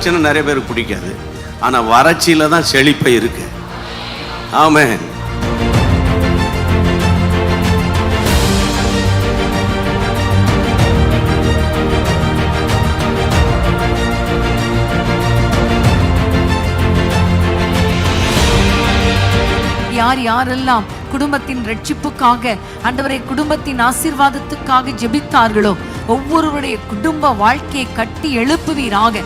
பிரச்சனை நிறைய பேருக்கு பிடிக்காது. ஆனால் வறட்சியில் தான் செழிப்பை இருக்கு. ஆமென். யாரெல்லாம் குடும்பத்தின் ரட்சிப்புக்காக, ஆண்டவரே குடும்பத்தின் ஆசீர்வாதத்துக்காக ஜெபித்தார்களோ ஒவ்வொருவருடைய குடும்ப வாழ்க்கையை கட்டி எழுப்புவீராக.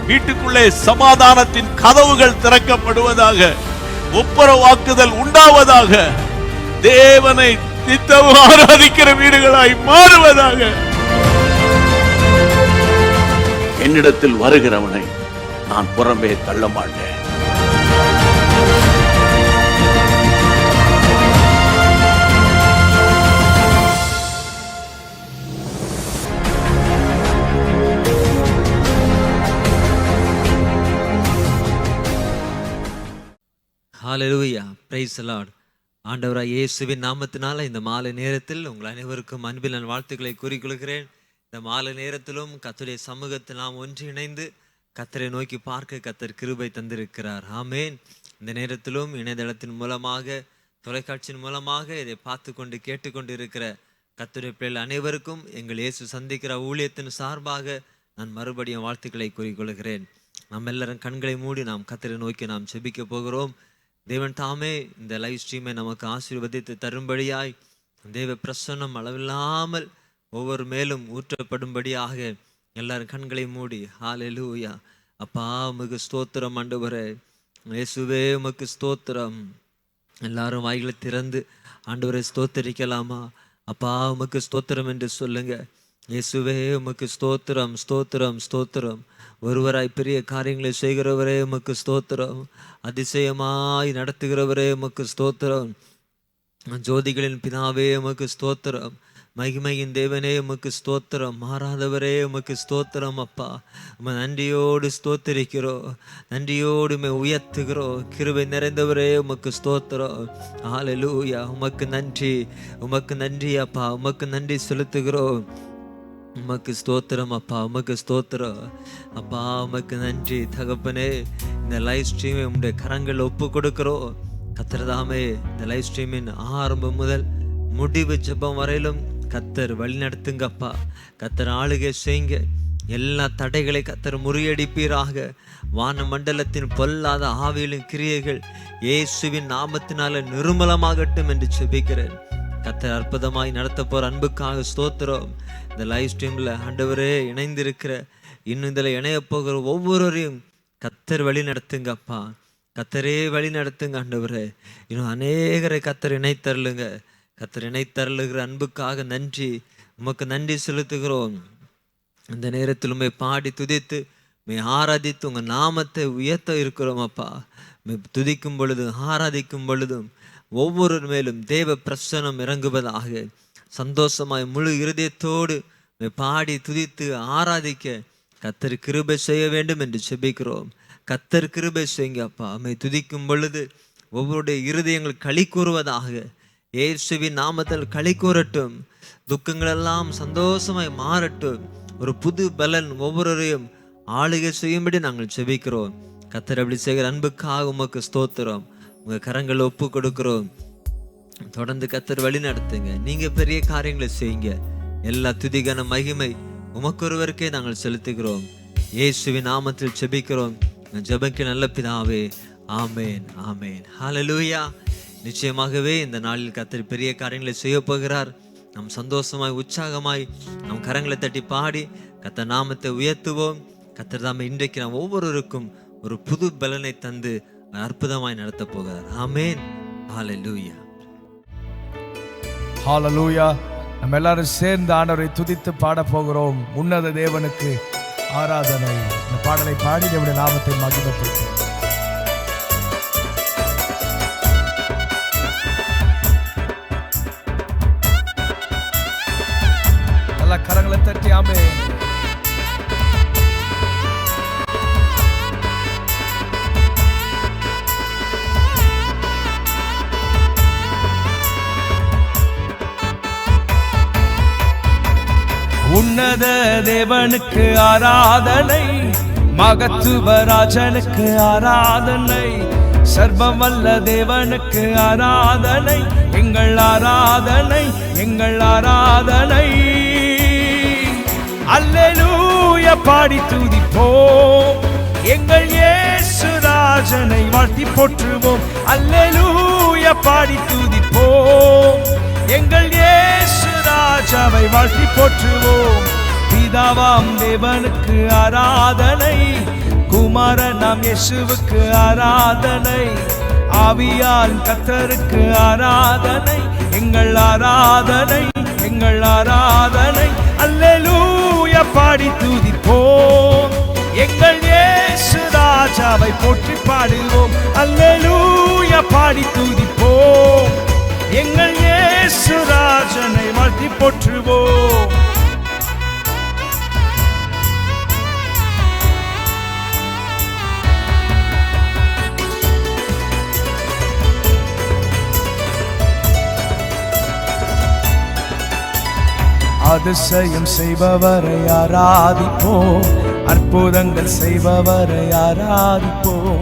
வீட்டுக்குள்ளே சமாதானத்தின் கதவுகள் திறக்கப்படுவதாக, ஒப்புரவாக்குதல் உண்டாவதாக, தேவனை நித்தமும் ஆராதிக்கிற வீடுகளாய் மாறுவதாக. என்னிடத்தில் வருகிறவனை நான் புறம்பே தள்ள மாட்டேன். ஹல்லேலூயா, பிரைஸ் தி லார்ட். ஆண்டவராகிய இயேசுவின் நாமத்தினால இந்த மாலை நேரத்தில் உங்கள் அனைவருக்கும் அன்பில் நான் வாழ்த்துக்களை கூறிக்கொள்கிறேன். இந்த மாலை நேரத்திலும் கர்த்தருடைய சமூகத்தில் நாம் ஒன்றிணைந்து கர்த்தரை நோக்கி பார்க்க கர்த்தர் கிருபை தந்திருக்கிறார். ஆமென். இந்த நேரத்திலும் இணையதளத்தின் மூலமாக, தொலைக்காட்சியின் மூலமாக இதை பார்த்து கொண்டு கேட்டுக்கொண்டு இருக்கிற கர்த்தருடைய பிள்ளைகள் அனைவருக்கும் எங்கள் இயேசு சந்திக்கிற ஊழியத்தின் சார்பாக நான் மறுபடியும் வாழ்த்துக்களை கூறிக்கொள்கிறேன். நம்ம எல்லாரும் கண்களை மூடி நாம் கர்த்தரை நோக்கி நாம் ஜெபிக்க போகிறோம். தேவன் தாமே இந்த லைவ் ஸ்ட்ரீமை நமக்கு ஆசீர்வதித்து தரும்படியாய் தேவ பிரசன்னம் அளவில்லாமல் ஒவ்வொரு மேலும் ஊற்றப்படும்படியாக எல்லாரும் கண்களை மூடி ஹல்லேலூயா. அப்பா உமக்கு ஸ்தோத்திரம் ஆண்டவரே, இயேசுவே உமக்கு ஸ்தோத்திரம். எல்லாரும் வாய்களை திறந்து ஆண்டவரை ஸ்தோத்தரிக்கலாமா? அப்பா உமக்கு ஸ்தோத்திரம் என்று சொல்லுங்க. இயேசுவே உமக்கு ஸ்தோத்திரம், ஸ்தோத்திரம், ஸ்தோத்திரம். ஒருவராய் பெரிய காரியங்களை செய்கிறவரே உமக்கு ஸ்தோத்திரம். அதிசயமாய் நடத்துகிறவரே உமக்கு ஸ்தோத்திரம். ஜோதிகளின் பிதாவே உமக்கு ஸ்தோத்திரம். மகிமையின் தேவனே உமக்கு ஸ்தோத்திரம். மாறாதவரே உமக்கு ஸ்தோத்திரம். அப்பா உம நன்றியோடு ஸ்தோத்தரிக்கிறோம், நன்றியோடு உயர்த்துகிறோம். கிருபை நிறைந்தவரே உமக்கு ஸ்தோத்திரம். ஹல்லேலூயா. உமக்கு நன்றி, உமக்கு நன்றி அப்பா, உமக்கு நன்றி செலுத்துகிறோம். உமக்கு ஸ்தோத்திரம் அப்பா, உமக்கு ஸ்தோத்திரம் அப்பா, உமக்கு நன்றி தகப்பனே. இந்த லைவ் ஸ்ட்ரீமை உங்களுடைய கரங்கள் ஒப்பு கொடுக்கிறோம். கர்த்தர்தாமே இந்த லைவ் ஸ்ட்ரீமின் ஆரம்பம் முதல் முடிவு ஜெபம் வரையிலும் கர்த்தர் வழி நடத்துங்கப்பா. கர்த்தர் ஆளுகை செய்யுங்க. எல்லா தடைகளை கர்த்தர் முறியடிப்பீராக. வான மண்டலத்தின் பொல்லாத ஆவிகளின் கிரியைகள் இயேசுவின் நாமத்தினால நிர்மலமாகட்டும் என்று ஜெபிக்கிறேன். கர்த்தர் அற்புதமாய் நடத்த போற அன்புக்காக ஸ்தோத்திரம். இந்த லைவ் ஸ்ட்ரீம்ல ஆண்டவரே இணைந்திருக்கிற, இன்னும் இதில் இணைய போகிற ஒவ்வொருவரையும் கர்த்தர் வழி நடத்துங்கப்பா. கர்த்தரே வழி நடத்துங்க ஆண்டவரே. இன்னும் அநேகரை கர்த்தர் இணைத்தருளுங்க. கர்த்தர் இணைத்தருளுகிற அன்புக்காக நன்றி, உமக்கு நன்றி செலுத்துகிறோம். இந்த நேரத்தில் உண்மை பாடி துதித்து ஆராதித்து உங்க நாமத்தை உயர்த்த இருக்கிறோம் அப்பா. துதிக்கும் பொழுதும் ஆராதிக்கும் பொழுதும் ஒவ்வொரு மேலும் தேவ பிரசன்னம் இறங்குவதாக. சந்தோஷமாய் முழு இருதயத்தோடு பாடி துதித்து ஆராதிக்க கர்த்தர் கிருபை செய்ய வேண்டும் என்று ஜெபிக்கிறோம். கர்த்தர் கிருபை செய்யுங்க அப்பா. அம்மை துதிக்கும் பொழுது ஒவ்வொருடைய இருதயங்கள் களி கூறுவதாக. இயேசுவின் நாமத்தில் களி கூறட்டும். துக்கங்களெல்லாம் சந்தோஷமாய் மாறட்டும். ஒரு புது பலன் ஒவ்வொருவரையும் ஆளுகை செய்யும்படி நாங்கள் ஜெபிக்கிறோம். கர்த்தர் அப்படி செய்கிற அன்புக்காக உமக்கு ஸ்தோத்திரம். உங்க கரங்களை ஒப்பு கொடுக்கிறோம். தொடர்ந்து கர்த்தர் வழி நடத்துங்க. நீங்க பெரிய காரியங்களை செய்யுங்க. எல்லா துதிகான மகிமை உமக்கு ஒருவருக்கே நாங்கள் செலுத்துகிறோம். இயேசுவின் நாமத்தில் ஜெபிக்கிறோம். ஜெபக்கு நல்ல பிதாவே, ஆமேன், ஆமேன். ஹல்லேலூயா. நிச்சயமாகவே இந்த நாளில் கர்த்தர் பெரிய காரியங்களை செய்ய போகிறார். நம் சந்தோஷமாய் உற்சாகமாய் நம் கரங்களை தட்டி பாடி கர்த்தர் நாமத்தை உயர்த்துவோம். கர்த்தர் தாமே இன்றைக்கு நாம் ஒவ்வொருவருக்கும் ஒரு புது பலனை தந்து அற்புதமாய் நடத்த போகிறார். ஆமேன். ஹல்லேலூயா. ஹல்லேலூயா. நம்ம எல்லாரும் சேர்ந்து ஆண்டவரை துதித்து பாட போகிறோம். உன்னத தேவனுக்கு ஆராதனை. இந்த பாடலை பாடி தேவனுடைய நாமத்தை மகிமைப்படுத்தும். எல்லா கரங்களை தட்டி ஆமென். உன்னத தேவனுக்கு ஆராதனை, மகத்துவராஜனுக்கு ஆராதனை, சர்வவல்ல தேவனுக்கு ஆராதனை, எங்கள் ஆராதனை, எங்கள் ஆராதனை. அல்லேலூயா பாடி துதிப்போம், எங்கள் இயேசு ராஜனை வாழ்த்தி போற்றுவோம். அல்லேலூயா பாடி துதிப்போம், எங்கள் இயேசு ராஜாவை வாழ்த்தி போற்றுவோம். பிதாவாம் தேவனுக்கு ஆராதனை, குமாரனாம் இயேசுவுக்கு ஆராதனை, ஆவியான் கர்த்தருக்கு ஆராதனை, எங்கள் ஆராதனை, எங்கள் ஆராதனை. அல்லேலூயா பாடி துதிப்போம், எங்கள் இயேசு ராஜாவை போற்றி பாடுவோம். அல்லேலூயா பாடி துதிப்போம், எங்கள் இயேசு ராஜனை வாழ்த்தி போற்றுவோம். அதிசயம் செய்பவரை ஆராதிப்போம், அற்புதங்கள் செய்பவரை ஆராதிப்போம்.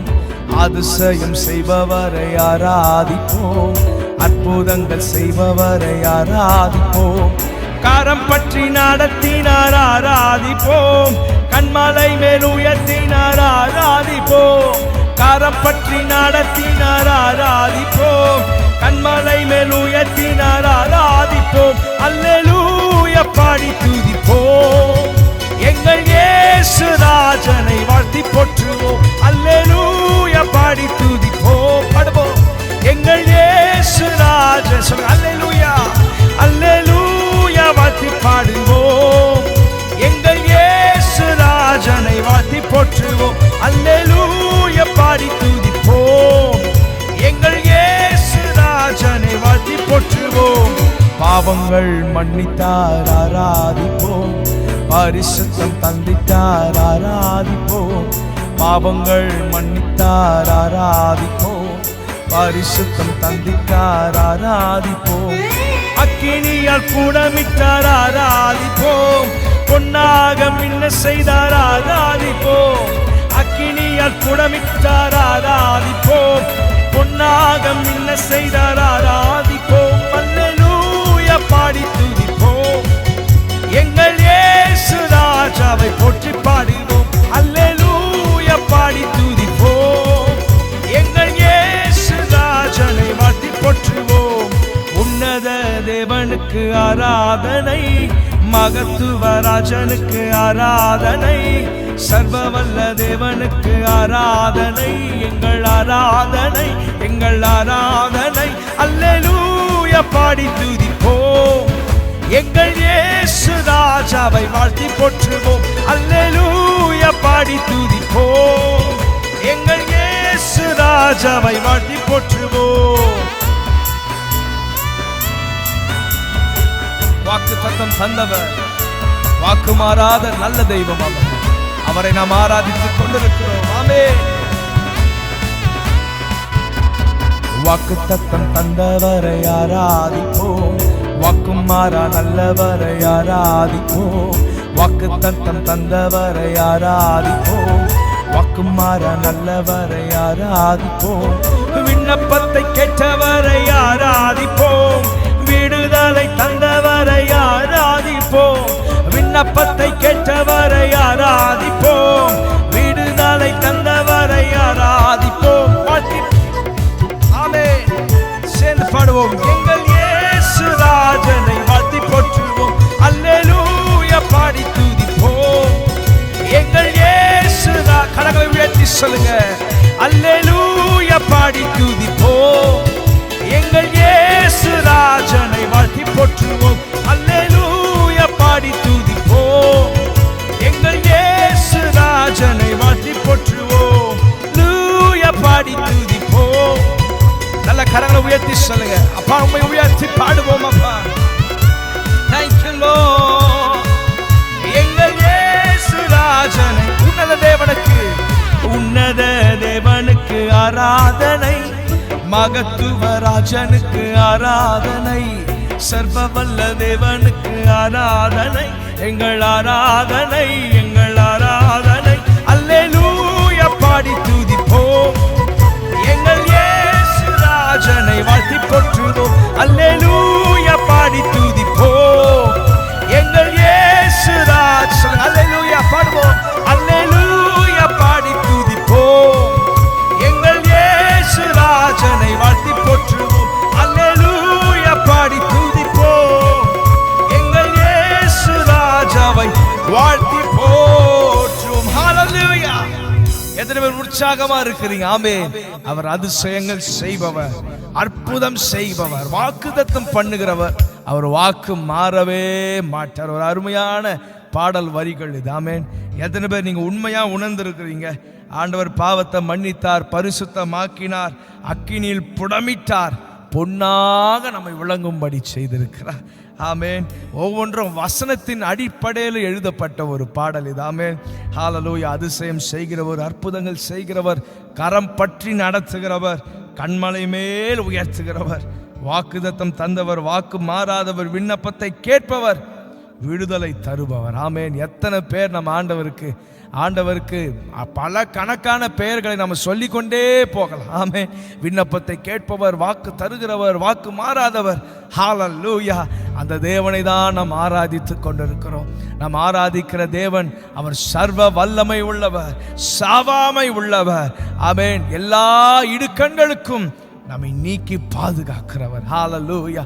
அதிசயம் செய்பவரை ஆராதிப்போம், அற்புதங்கள் செய்பவரை ஆராதிப்போம். கரம் பற்றி நடத்தினார் ஆராதிப்போம், கண்மலை மேல் உயர்த்தினார் ஆராதிப்போம். கரம் பற்றி நடத்தினார் ஆராதிப்போம், கண்மலை மேல் உயர்த்தினார் ஆராதிப்போம். அல்லேலூயா பாடி துதிப்போம், எங்கள் இயேசு ராஜனை வாழ்த்தி போற்றுவோம். அல்லேலூயா பாடி துதிப்போம், பாடுவோம், எங்கள் இயேசு ராஜன். சொல்லுங்க அல்லேலூயா, அல்லேலூயா வாழ்த்தி பாடுவோம், எங்கள் இயேசு ராஜனை வாழ்த்தி போற்றுவோம். அல்லேலூயா பாடி துதிப்போம், எங்கள் இயேசு ராஜனை வாழ்த்தி போற்றுவோம். பாவங்கள் மன்னித்தார் ஆராதிப்போம், பரிசுத்தம் தந்தித்தார் ஆராதிப்போம். பாவங்கள் மன்னித்தார் ஆராதிப்போம், பரிசுத்தம் தந்தித்தார் ஆராதிப்போம். அக்கினியால் கூடமிட்டார் ஆராதிப்போம், பொன்னாக மின்ன செய்தார் ஆராதிப்போம். அக்கினியால் கூடமிட்டார் ஆராதிப்போம், பொன்னாக மின்ன செய்தார் ஆராதிப்போம். அல்லேலூயா பாடி துதிப்போம், எங்கள் இயேசு ராஜாவை போற்றி பாடுவோம். அல்லேலூயா பாடி துதிப்போம், எங்கள் இயேசு ராஜனை வாழ்த்தி போற்றுவோம். உன்னத தேவனுக்கு ஆராதனை, மகத்துவராஜனுக்கு ஆராதனை, சர்வவல்ல தேவனுக்கு ஆராதனை, எங்கள் ஆராதனை, எங்கள் ஆராதனை. அல்லேலூயா பாடி துதிப்போம், எங்கள் இயேசு ராஜாவை வாழ்த்தி போற்றுவோம். அல்லேலூயா பாடி துதிப்போம், எங்கள் இயேசு ராஜாவை வாழ்த்தி போற்றுவோம். வாக்கு தத்தம் தந்தவர், வாக்கு மாறாத நல்ல தெய்வம் அவர். அவரை நாம் ஆராதித்துக் கொண்டிருக்கிறோம். ஆமென். வாக்கு தத்தம் தந்தவரை ஆராதிப்போம், வாக்கும் மாறா நல்லவரை ஆராதிப்போம். வாக்கு தத்தம் தந்தவரை ஆராதிப்போம், வாக்கும் மாறா நல்லவரை ஆராதிப்போம். விண்ணப்பத்தை கேட்டவரை ஆராதிப்போம், விடுதலை தந்தவரை ஆராதிப்போம். விண்ணப்பத்தை கேட்டவரை ஆராதிப்போம், விடுதலை தந்தவரை ஆராதிப்போம். ஆமென். சேர்ந்து பாடுவோம், எங்கள் இயேசு ராஜனை வாழ்த்தி போற்றுவோம். அல்லேலூயா பாடி துதிப்போம், எங்கள் இயேசு கரங்களை உயர்த்தி சொல்லுங்க. அல்லேலூயா பாடி துதிப்போம், எங்கள் இயேசு ராஜனை வாழ்த்தி போற்றுவோம். அல்லேலூயா பாடி துதிப்போம், எங்கள் இயேசு ராஜனை வாழ்த்தி போற்றுவோம். லூயா பாடி துதிப்போம். நல்ல கரங்களை உயர்த்தி சொல்லுங்க. அப்பா உம்மை உயர்த்தி பாடுவோம். அப்பா Thank you Lord. எங்கள் இயேசு ராஜனை, உன்னத தேவனுக்கு, உன்னத தேவனுக்கு ஆராதனை, மகத்துவராஜனுக்கு ஆராதனை, சர்வவல்ல தேவனுக்கு ஆராதனை, எங்கள் ஆராதனை, எங்கள் ஆராதனை. அல்லேலூயா பாடி துதிப்போம், எங்கள் இயேசு ராஜனை வாழ்த்தி போற்றுவோம். அல்லேலூயா பாடி துதிப்போம், எங்கள் இயேசு ராஜ். அல்லேலூயா பாடுவோம், அல்லேலூயா பாடி துதிப்போம், எங்கள் இயேசு ராஜனை வாழ்த்தி போற்றுவோம். அல்லேலூயா பாடி துதிப்போம், எங்கள் இயேசு ராஜாவை வாழ்த்தி போற்றுவோம். ஹல்லேலூயா. எத்தனை பேர் உற்சாகமா இருக்கிறீங்க? ஆமென். அவர் அதிசயங்கள் செய்பவர், அற்புதம் செய்பவர், வாக்குத்தத்தம் பண்ணுகிறவர். அவர் வாக்கு மாறவே மாட்டார். ஒரு அருமையான பாடல் வரிகள் இது. ஆமென். எத்தனை பேர் நீங்க உண்மையா உணர்ந்திருக்கிறீங்க? ஆண்டவர் பாவத்தை மன்னித்தார், பரிசுத்தமாக்கினார், அக்கினியில் புடமிட்டார், பொன்னாக நம்மை விளங்கும்படி செய்திருக்கிறார். ஆமென். ஒவ்வொன்றும் வசனத்தின் அடிப்படையில் எழுதப்பட்ட ஒரு பாடல் இது. ஆமென். ஹல்லேலூயா. அதிசயம் செய்கிறவர், அற்புதங்கள் செய்கிறவர், கரம் பற்றி நடத்துகிறவர், கண்மலை மேல் உயர்த்துகிறவர், வாக்குத்தத்தம் தந்தவர், வாக்கு மாறாதவர், விண்ணப்பத்தை கேட்பவர், விடுதலை தருபவர். ஆமென். எத்தனை பேர் நம்ம ஆண்டவருக்கு பல கணக்கான பெயர்களை நம்ம சொல்லிக்கொண்டே போகலாம். ஆமென். விண்ணப்பத்தை கேட்பவர், வாக்கு தருகிறவர், வாக்கு மாறாதவர். ஹல்லேலூயா. அந்த தேவனை தான் நாம் ஆராதித்து கொண்டிருக்கிறோம். நாம் ஆராதிக்கிற தேவன் அவர் சர்வ வல்லமை உள்ளவர், சாவாமை உள்ளவர். ஆமென். எல்லா இடுக்கண்களுக்கும் நம்மை நீக்கி பாதுகாக்கிறவர். ஹல்லேலூயா.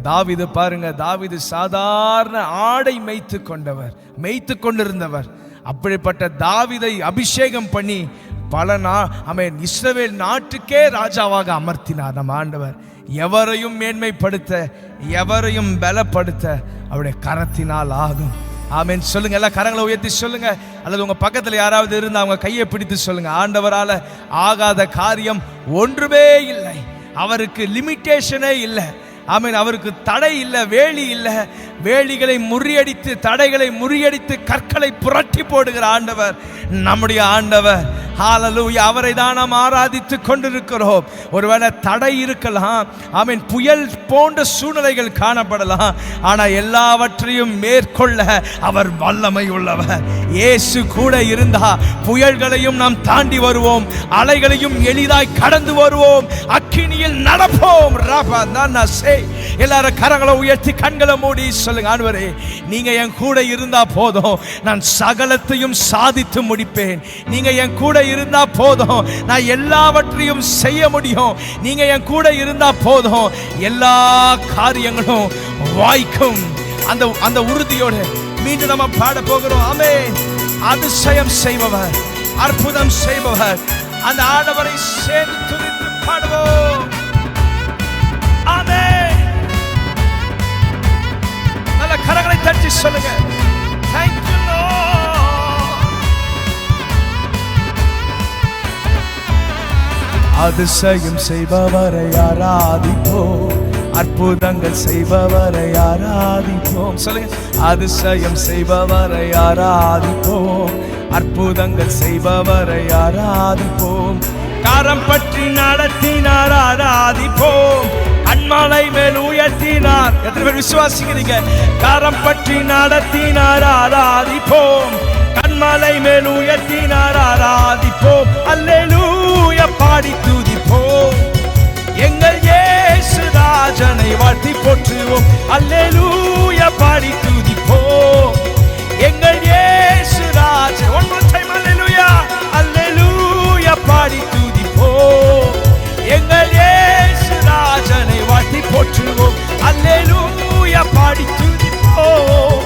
தாவீது பாருங்க, தாவீது சாதாரண ஆடை மேய்த்து கொண்டிருந்தவர். அப்படிப்பட்ட தாவீதை அபிஷேகம் பண்ணி பல இஸ்ரவேல் நாட்டுக்கே ராஜாவாக அமர்த்தினார் நம் ஆண்டவர். எவரையும் மேன்மைப்படுத்த, எவரையும் பலப்படுத்த அவருடைய கரத்தினால் ஆகும். ஆமென். சொல்லுங்க, எல்லாம் கரங்களை உயர்த்தி சொல்லுங்க. அல்லது உங்க பக்கத்தில் யாராவது இருந்து அவங்க கையை பிடித்து சொல்லுங்க, ஆண்டவரால ஆகாத காரியம் ஒன்றுமே இல்லை. அவருக்கு லிமிட்டேஷனே இல்லை. ஆமென். அவருக்கு தடை இல்லை, வேலி இல்லை. வேலிகளை முறியடித்து, தடைகளை முறியடித்து, கற்களை புரட்டி போடுகிற ஆண்டவர் நம்முடைய ஆண்டவர். ஹல்லேலூயா. அவரை தான் நாம் ஆராதித்து கொண்டிருக்கிறோம். ஒருவேளை தடை இருக்கலாம், ஆமென், புயல் போன்ற சூழ்நிலைகள் காணப்படலாம், ஆனால் எல்லாவற்றையும் மேற்கொள்ள அவர் வல்லமை உள்ளவர். இயேசு கூட இருந்தா புயல்களையும் நாம் தாண்டி வருவோம், அலைகளையும் எளிதாய் கடந்து வருவோம், அக்கினியில் நடப்போம். எல்லாரும் கரங்களை உயர்த்தி கண்களை மூடி சொல்லுங்க, ஆண்டவரே நீங்க என் கூட இருந்தா போதும், நான் சகலத்தையும் சாதித்து முடிப்பேன். நீங்க என் கூட இருந்தா போதும், நான் எல்லாவற்றையும் செய்ய முடியும். நீங்க என் கூட இருந்தா போதும், எல்லா காரியங்களும் வாய்க்கும். அந்த உறுதியோடு மீண்டும் நம்ம பாட போகிறோம். ஆமென். அதிசயம் செய்பவர், அற்புதம் செய்பவர், அந்த ஆண்டவரை சேர்ந்து துதித்து பாடுவோம். ஆமென். நல்ல கரங்களை தட்டி சொல்லுங்க, Thank you Lord. அதிசயம் செய்பவரை ஆராதிப்போம், அற்புதங்கள் செய்பவரை ஆராதிப்போம். சொல்லுங்க, அதிசயம் செய்பவரை ஆராதிப்போம், அற்புதங்கள் செய்பவரை ஆராதிப்போம், கரம் பற்றி நடத்தினார் ஆராதிப்போம், கண்மலை மேல் உயர்த்தினார். எத்தனை பேர் விசுவாசிக்கிறீங்க? கரம் பற்றி நடத்தினார் ஆராதிப்போம், கண்மலை மேல் உயர்த்தினார் ஆராதிப்போம். அல்லேலூயா பாடி துதிப்போம், எங்கள் இயேசு ராஜனை வாழ்த்தி போற்றுவோம். அல்லேலூயா பாடி துதிப்போம், எங்கள் இயேசு ராஜன். One more time, அல்லேலூயா. அல்லேலூயா பாடி துதிப்போம், எங்கள் இயேசு ராஜனை வாழ்த்தி போற்றுவோம். அல்லேலூயா பாடி துதிப்போம்,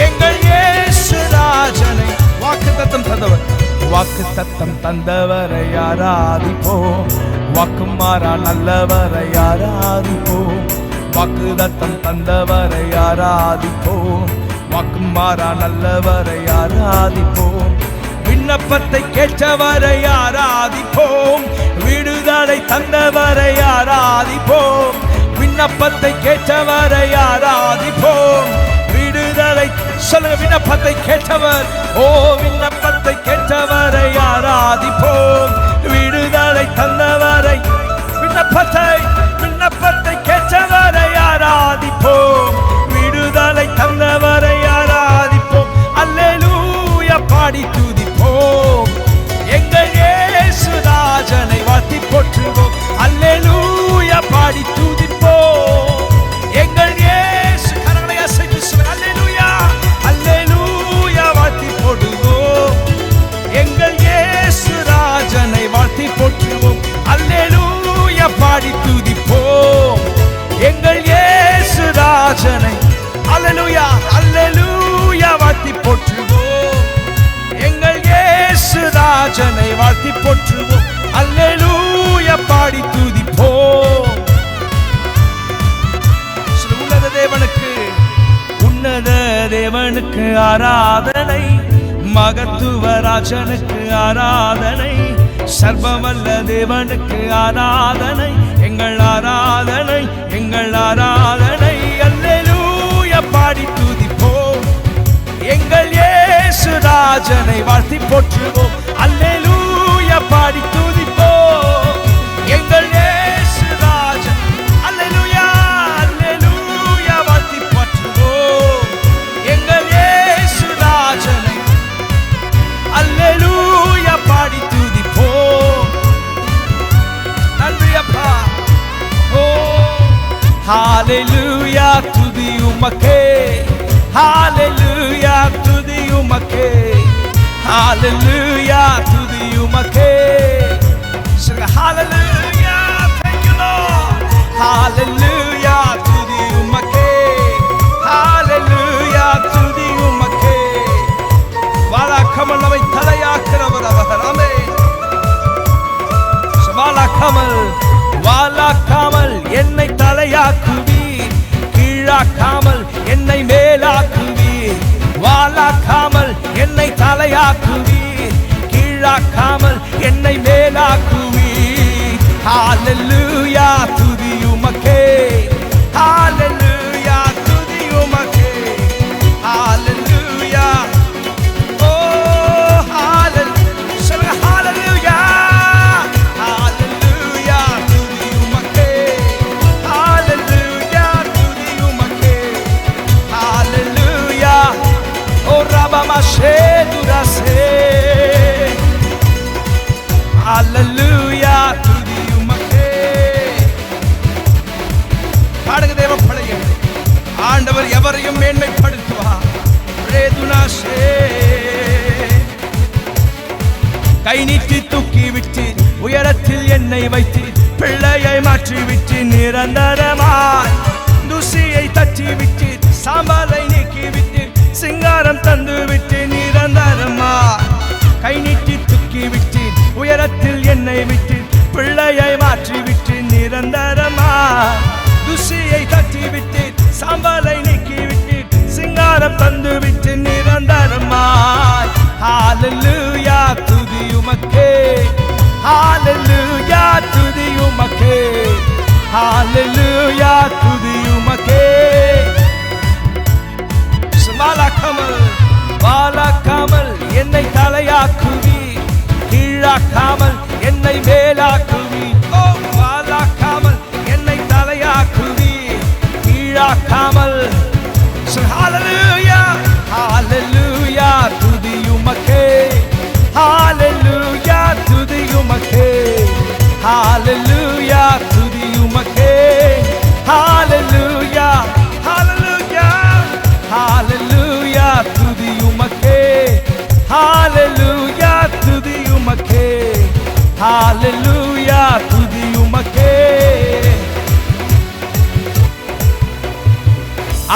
எங்கள் இயேசு ராஜனை. வாக்குத்தத்தம் தந்தவர், வாக்குத்தத்தம் தந்தவரை ஆராதிப்போம், வாக்கு மாறா நல்லவரை ஆராதிப்போம், வாக்குத்தத்தம் தந்தவரை ஆராதிப்போம், வாக்கு மாறா நல்லவரை ஆராதிப்போம், விண்ணப்பத்தை கேட்டவரை ஆராதிப்போம், விடுதலை தந்தவரை ஆராதிப்போம், விண்ணப்பத்தை கேட்டவரை ஆராதிப்போம், விடுதலை. சொல்லுங்க, விண்ணப்பத்தை கேட்டவர், ஓ விண்ணப்பத்தை கேட்டவரை ஆராதிப்போம், விடுதலை தந்தவரை. விண்ணப்பத்தை கேட்டவரை ஆராதிப்போம், விடுதலை தந்தவரை ஆராதிப்போம். வாழ்த்தி போற்றுவோம். அல்லேலூயா பாடி துதிப்போம். உன்னத தேவனுக்கு ஆராதனை, மகத்துவ ராஜனுக்கு ஆராதனை, சர்வமல்ல தேவனுக்கு ஆராதனை, எங்கள் ஆராதனை, எங்கள் ஆராதனை. அல்லேலூயா பாடி துதிப்போம். எங்கள் இயேசு ராஜனை வாழ்த்தி போற்றுவோம். அல்லேலூயா பாடி துதிப்போம். எங்கள் இயேசு ராஜன் அல்லேலூயா அல்லேலூயா வாழ்த்தி போற்றுவோம். எங்கள் இயேசு ராஜனை அல்லேலூயா பாடி துதிப்போம். நன்றி அப்பா. ஓ ஹalleluya துதி உமக்கே, ஹalleluya துதி உமக்கே, ஹalleluya துதி உமக்கே. Sing hallelujah, thank you Lord. Hallelujah துதி உமக்கே, hallelujah துதி உமக்கே. வாழாக்காமல் நம்மை தலையாக்கிறவர் அவர். ஆமென். வாழாக்காமல் வாழாக்காமல் என்னை தலையாக்குவீர், கீழாக்காமல் என்னை மேலாக்குவீர். வாழாக்காமல் என்னை தலையாக்குவீர், கீழாக்காமல் என்னை மேலாக்குவீர். ஹalleluya துதி உமக்கே, ஹalleluya துதி உமக்கே, ஹalleluya. ஓ ஹalleluya, ஹalleluya, ஹalleluya துதி உமக்கே, ஹalleluya துதி உமக்கே, ஹalleluya. ஓ ரபமஷே துரசே, ஹalleluya துதி உமக்கே. பாடுங்க தேவ பிள்ளைகளே, ஆண்டவர் எவரையும் மேன்மைப்படுத்துவார். ரேதுனாஷே கை நீட்டி தூக்கி விட்டு உயரத்தில் என்னை வைத்து பிள்ளையை மாற்றி விட்டு நிரந்தரமாய் துசியை தட்டி விட்டு சாம்பலை நீக்கி விட்டு சிங்காரம் தந்து விட்டு நிரந்தரமாய் கை நீட்டி தூக்கி விட்டு உயரத்தில் என்னை விட்டு பிள்ளையை மாற்றி விட்டு நிரந்தரமாய் துசியை தட்டி விட்டு சாம்பலை நீக்கி விட்டு சிங்காரம் தந்து விட்டு நிரந்தரமாய். ஹalleluya துதி உமக்கே, ஹalleluya துதி உமக்கே, ஹalleluya துதி உமக்கே. வாழாக்காமல் வாழாக்காமல் என்னை தலையாக்குவீர், கீழாக்காமல் என்னை மேலாக்குவீர். ஓ வாழாக்காமல் என்னை தலையாக்குவீர், கீழாக்காமல். ஹalleluya ஹalleluya துதி உமக்கே, ஹalleluya துதி உமக்கே, ஹalleluya துதி உமக்கே, ஹalleluya ஹalleluya ஹalleluya துதி உமக்கே, ஹalleluya துதி உமக்கே, ஹalleluya துதி உமக்கே.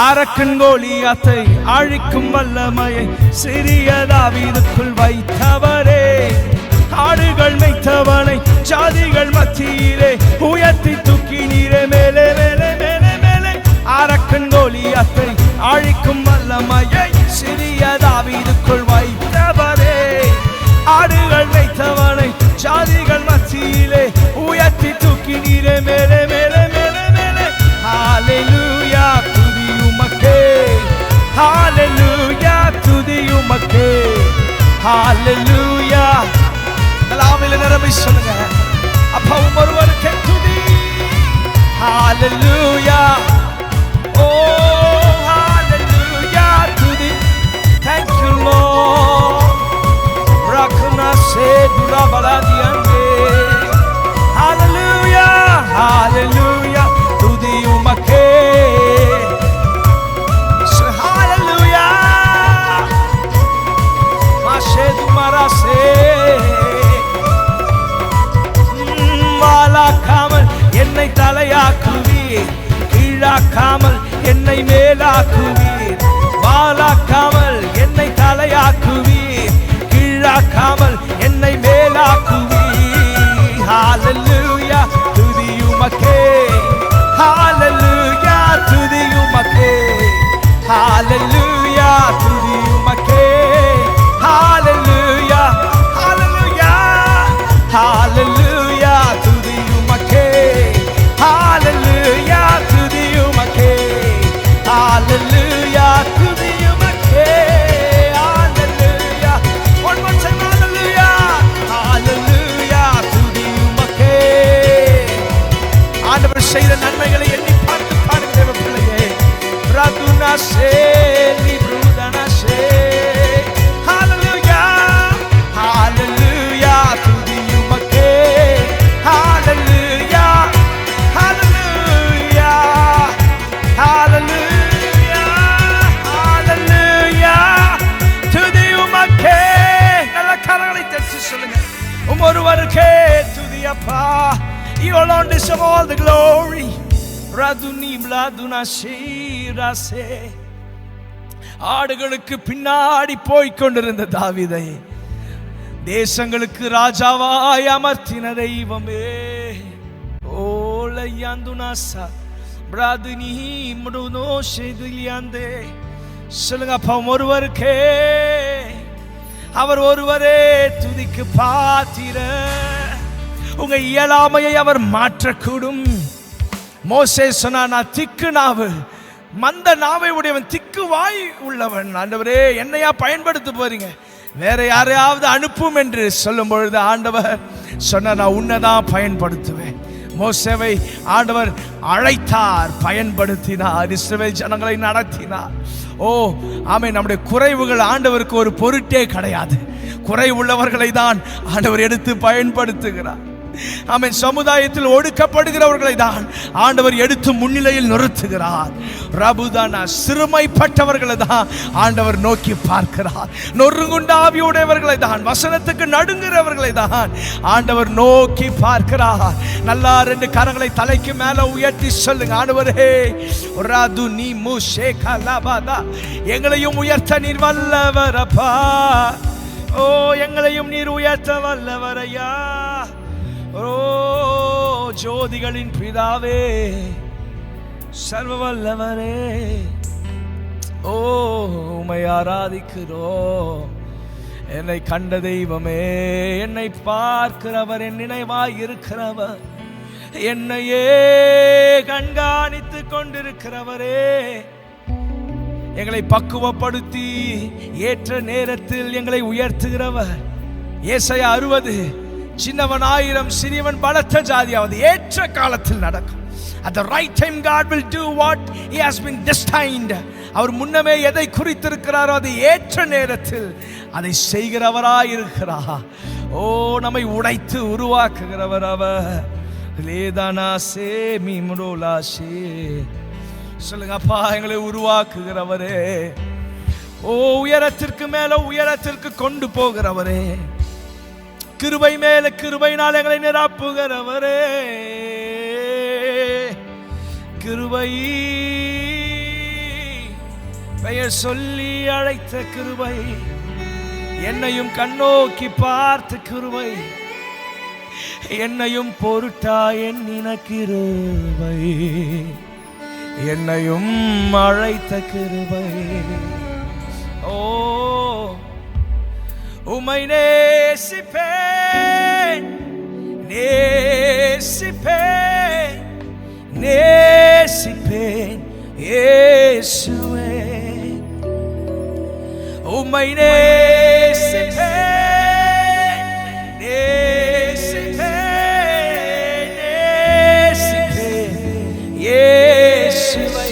அரக்கன் கோலியாத்தை அழிக்கும் வல்லமையை சிறிய தாவீதுக்குள் வைத்தவரே, ஆடுகள் மேய்த்தவனை ஜாதிகள் மத்தியிலே உயர்த்தி தூக்கி நீரே மேலே மேலே மேலே மேலே. அரக்கன் கோலியாத்தை அழிக்கும் வல்லமையை சிறிய தாவீதுக்குள் வைத்தவரே, ஆடுகள் மேய்த்தவனை ஜாதிகள் மத்தியிலே உயர்த்தி தூக்கி நீரே மேலே மேலே மேலே மேலே. ஹalleluya துதி உமக்கே, ஹalleluya துதி உமக்கே, ஹalleluya. ஆவில நிரம்பி சொல்லுங்க, அப்பா ஒருவருக்கே துதி. ஹalleluya. ஓ ஹalleluya துதி. Thank you Lord. Rakna se durabaladiande. Hallelujah, hallelujah துதி உமக்கே. Hallelujah. Mashe dumarase. வாழாக்காமல் என்னை தலையாக்குவீர், கீழாக்காமல் என்னை மேலாக்குவீர். வாழாக்காமல் என்னை தலையாக்குவீர், கீழாக்காமல் என்னை மேலாக்குவீர். hallelujah, துதி உமக்கே, hallelujah. One more time, hallelujah, hallelujah, துதி உமக்கே. ஆண்டவர் செய்த நன்மைகளை எண்ணி பார்த்து பாருங்க தேவ பிள்ளையே. பிரதுனாசே லிப்ருதனாசே, hallelujah, hallelujah, துதி உமக்கே, hallelujah, hallelujah, hallelujah, hallelujah, துதி உமக்கே. நல்ல கரங்களை தட்டி சொல்லுங்க, ஒருவருக்கே துதி அப்பா. You alone deserve all the glory. Raduni bladuna shirase. ஆடுகளுக்கு பின்னாடி போய்க் கொண்டிருந்த தாவீதை தேசங்களுக்கு ராஜாவாய் அமர்த்தின தெய்வமே. ஓலையாந்துனாசா பிராதுனி முடுனோ ஷெதுலியாந்தே. சொல்லுங்க அப்பா, ஒருவருக்கே, அவர் ஒருவரே துதிக்கு பாத்திரர். உங்க இயலாமையை அவர் மாற்றக்கூடும். மோசே சொன்னா, நான் திக்கு நாவு, மந்த நாவை உடையவன், திக்கு வாய் உள்ளவன். ஆண்டவரே, என்னையா பயன்படுத்த போறீங்க, வேற யாரையாவது அனுப்பும் என்று சொல்லும் பொழுது ஆண்டவர் சொன்ன, நான் உன்னைதான் பயன்படுத்துவேன். மோசேவை ஆண்டவர் அழைத்தார், பயன்படுத்தினார், இஸ்ரவேல் ஜனங்களை நடத்தினார். ஓ ஆமென். நம்முடைய குறைவுகள் ஆண்டவருக்கு ஒரு பொருட்டே கிடையாது. குறைவுள்ளவர்களை தான் ஆண்டவர் எடுத்து பயன்படுத்துகிறார். ஆமென். சமுதாயத்தில் ஒடுக்கப்படுகிறவர்களை தான் ஆண்டவர் எடுத்து முன்னிலையில் நிறுத்துகிறார். ரபுதானா, சிறுமைப்பட்டவர்களை தான் ஆண்டவர் நோக்கி பார்க்கிறார். நொறுங்குண்ட ஆவியுடையவர்களை தான், வசனத்துக்கு நடுங்குகிறவர்களை தான் ஆண்டவர் நோக்கி பார்க்கிறார். நல்லா ரெண்டு கரங்களை தலைக்கு மேல உயர்த்தி சொல்லுங்க, ஆண்டவரே ராது நீ முஷே கலபாதா, எங்களையும் உயர்த்த நீர் வல்லவரப்பா. ஓ எங்களையும் நீர் உயர்த்த வல்லவரையா. ஓ ஜோதிகளின் பிதாவே, சர்வ வல்லவரே, ஓ உம்மை ஆராதிக்கிறோம். என்னை கண்ட தெய்வமே, என்னை பார்க்கிறவர், என் நினைவாய் இருக்கிறவர், என்னையே கண்காணித்து கொண்டிருக்கிறவரே, எங்களை பக்குவப்படுத்தி ஏற்ற நேரத்தில் எங்களை உயர்த்துகிறவர். ஏசாயா 60, சின்னவன் 1000, சிறியவன் பலத்த ஜாதியாவது ஏற்ற காலத்தில் நடக்கும். At the right time God will do what he has been destined. அவர் முன்னமே எதை குறித்திருக்கிறாரோ அது ஏற்ற நேரத்தில் அதை செய்கிறவராய் இருக்கிறார். ஓ நம்மை உடைத்து உருவாக்குகிறவர் அவர். லேதானாசே மீமுடோலாசே. சொல்லுங்க அப்பா, எங்களை உருவாக்குகிறவரே, ஓ உயரத்திற்கு மேல உயரத்திற்கு கொண்டு போகிறவரே, கிருபை மேல கிருபையினால் எங்களை நிரப்புகிறவரே, கிருபை பெயர் சொல்லி அழைத்த கிருபை, என்னையும் கண்ணோக்கி பார்த்த கிருபை, என்னையும் பொருட்டா எண்ணின கிருபை, என்னையும் அழைத்த கிருபை. ஓ உம்மை நேசிப்பேன், நேசிப்பேன், நேசிப்பேன் இயேசுவே. உம்மை நேசிப்பேன், நேசிப்பேன், நேசிப்பேன் இயேசுவை.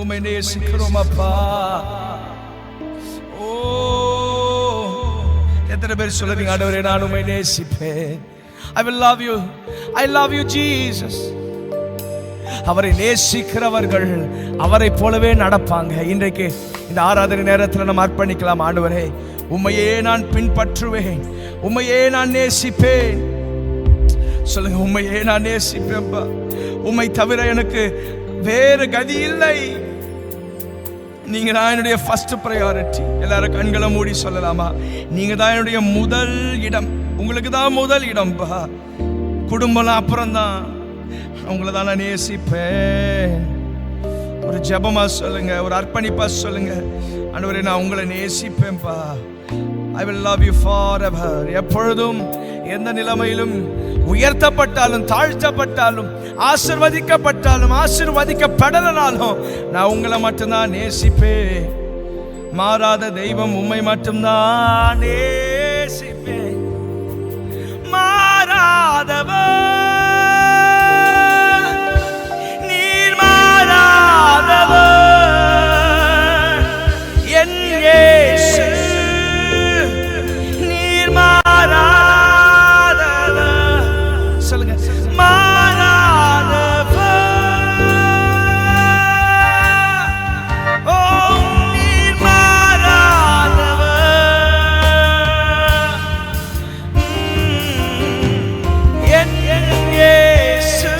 உம்மை நேசிக்கிறோம் அப்பா. ஓ எத்தனை பேர் சொல்லுவீங்க, ஆண்டவரே நான் உம்மை நேசிப்பேன். I will love you, I love you Jesus. அவரை நேசிக்கிறவர்கள் அவரை போலவே நடப்பாங்க. இன்றைக்கு இந்த ஆராதனை நேரத்தில் நம்ம அர்ப்பணிக்கலாம். ஆண்டவரே உம்மையே நான் பின்பற்றுவேன், உம்மையே நான் நேசிப்பேன். சொல்லுங்க, உம்மையே நான் நேசிப்பேன்பா. உம்மை தவிர எனக்கு வேறு கதி இல்லை. நீங்க தான் என்னுடைய ஃபர்ஸ்ட் ப்ரையாரிட்டி. எல்லாரும் கண்களை மூடி சொல்லலாமா? நீங்க தான் என்னுடைய முதல் இடம். உங்களுக்கு தான் முதல் இடம்பா. குடும்பம் அப்புறம் தான், உங்களை தான் நான் நேசிப்பேன். ஒரு ஜெபமா சொல்லுங்க, ஒரு அர்ப்பணிப்பா சொல்லுங்க, ஆண்டவரே நான் உங்களை நேசிப்பேன்பா. I will love you forever. எப்பொழுதும் எந்த நிலைமையிலும் உயர்த்தப்பட்டாலும் தாழ்த்தப்பட்டாலும் ஆசீர்வதிக்கப்பட்டாலும் ஆசீர்வதிக்கப்படலனாலும் நான் உங்களை மட்டும்தான் நேசிப்பேன். மாறாத தெய்வம் உம்மை மட்டும்தான் நேசிப்பேன். மாறாதவர் நீர், மாறாதவர் என் இயேசு. நீர் மாறாதவர், சொல்லுங்க, மாறாதவர். ஓ நீர் மாறாதவர் என் இயேசு.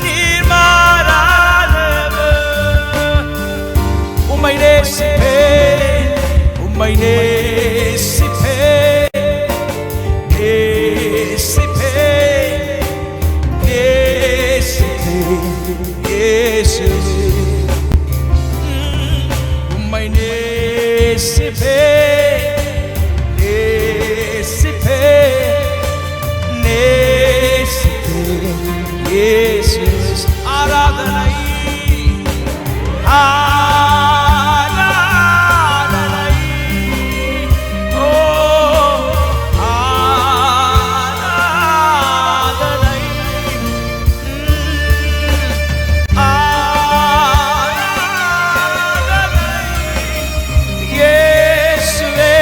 நீர் மாறாதவர். உம்மை நேசிப்பேன், உம்மை நேசிப்பேன், நேசிப்பேன், நேசிப்பேன் இயேசுவே. உம்மை நேசிப்பேன், நேசிப்பேன், நேசிப்பேன் இயேசுவே. ஆராதனை ஆராதனை, ஓ ஆராதனை, ஆராதனை இயேசுவே.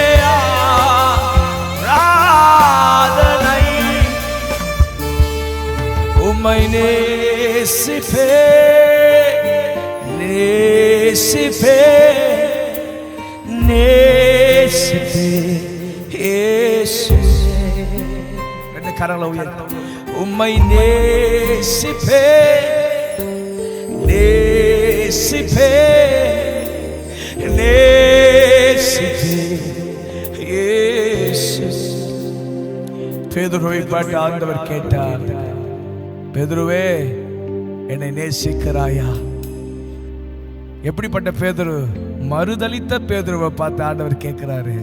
ஆராதனை உம்மை நேசிப்பேன், நேசிப்பேன், நேசிப்பேன் இயேசுவே. ரெண்டு கரங்களை உயர்த்தி உம்மை நேசிப்பேன், நேசிப்பேன், நேசிப்பேன் இயேசு. பேதுருவை பார்த்து ஆண்டவர் கேட்டார், பேதுருவே என்னை நேசிக்கிறாயா? எப்படிப்பட்ட பேதுரு? மறுதலித்த பேதுருவை பார்த்து ஆண்டவர் கேட்கிறாரு,